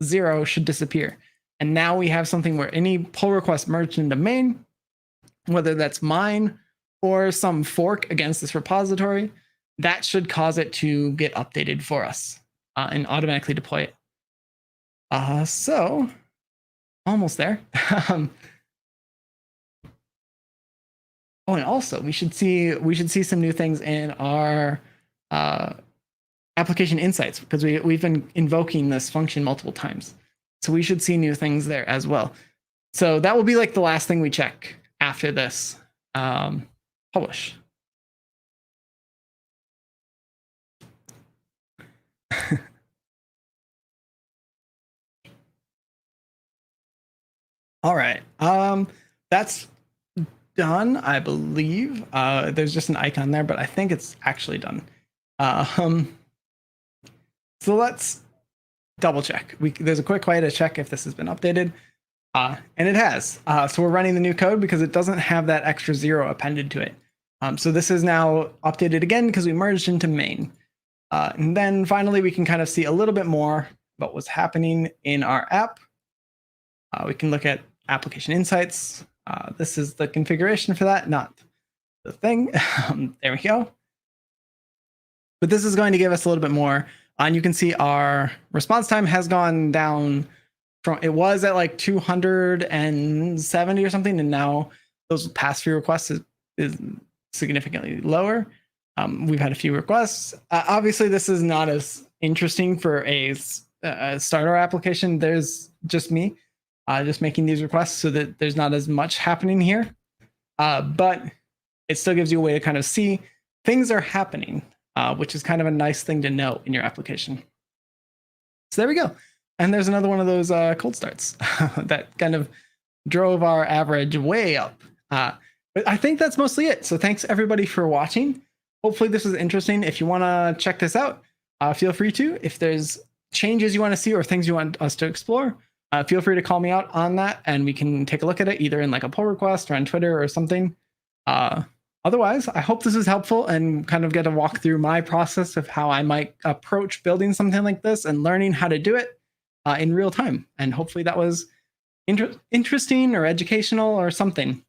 0 should disappear. And now we have something where any pull request merged into main, whether that's mine or some fork against this repository, that should cause it to get updated for us and automatically deploy it. So almost there. Oh, and also we should see some new things in our application insights, because we've been invoking this function multiple times. So we should see new things there as well. So that will be like the last thing we check after this publish. All right. That's done, I believe. There's just an icon there, but I think it's actually done. So let's double check. There's a quick way to check if this has been updated. And it has. So we're running the new code because it doesn't have that extra 0 appended to it. So this is now updated again because we merged into main. And then finally, we can kind of see a little bit more about what's happening in our app. We can look at application insights. This is the configuration for that, not the thing. There we go. But this is going to give us a little bit more. And you can see our response time has gone down from, it was at like 270 or something, and now those past few requests is significantly lower. We've had a few requests. Obviously, this is not as interesting for a starter application. There's just me just making these requests so that there's not as much happening here. But it still gives you a way to kind of see things are happening, which is kind of a nice thing to know in your application. So there we go. And there's another one of those cold starts that kind of drove our average way up. But But I think that's mostly it. So thanks everybody for watching. Hopefully this was interesting. If you want to check this out, feel free to. If there's changes you want to see or things you want us to explore, feel free to call me out on that and we can take a look at it either in like a pull request or on Twitter or something. Otherwise, I hope this is helpful and kind of get to walk through my process of how I might approach building something like this and learning how to do it in real time. And hopefully that was interesting or educational or something.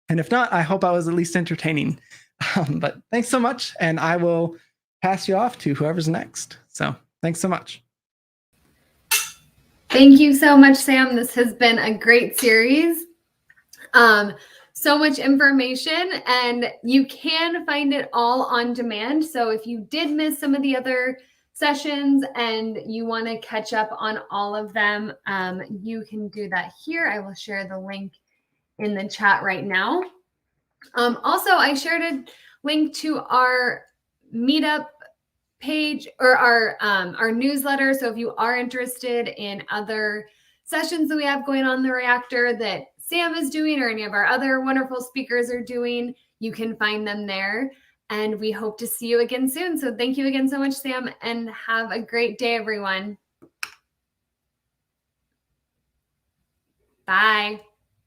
And if not, I hope I was at least entertaining. But thanks so much. And I will pass you off to whoever's next. So thanks so much. Thank you so much, Sam. This has been a great series. So much information, and you can find it all on demand. So if you did miss some of the other sessions and you want to catch up on all of them, you can do that here. I will share the link in the chat right now. Also, I shared a link to our meetup page or our newsletter. So if you are interested in other sessions that we have going on in the reactor that Sam is doing or any of our other wonderful speakers are doing, you can find them there. And we hope to see you again soon. So thank you again so much, Sam, and have a great day, everyone. Bye.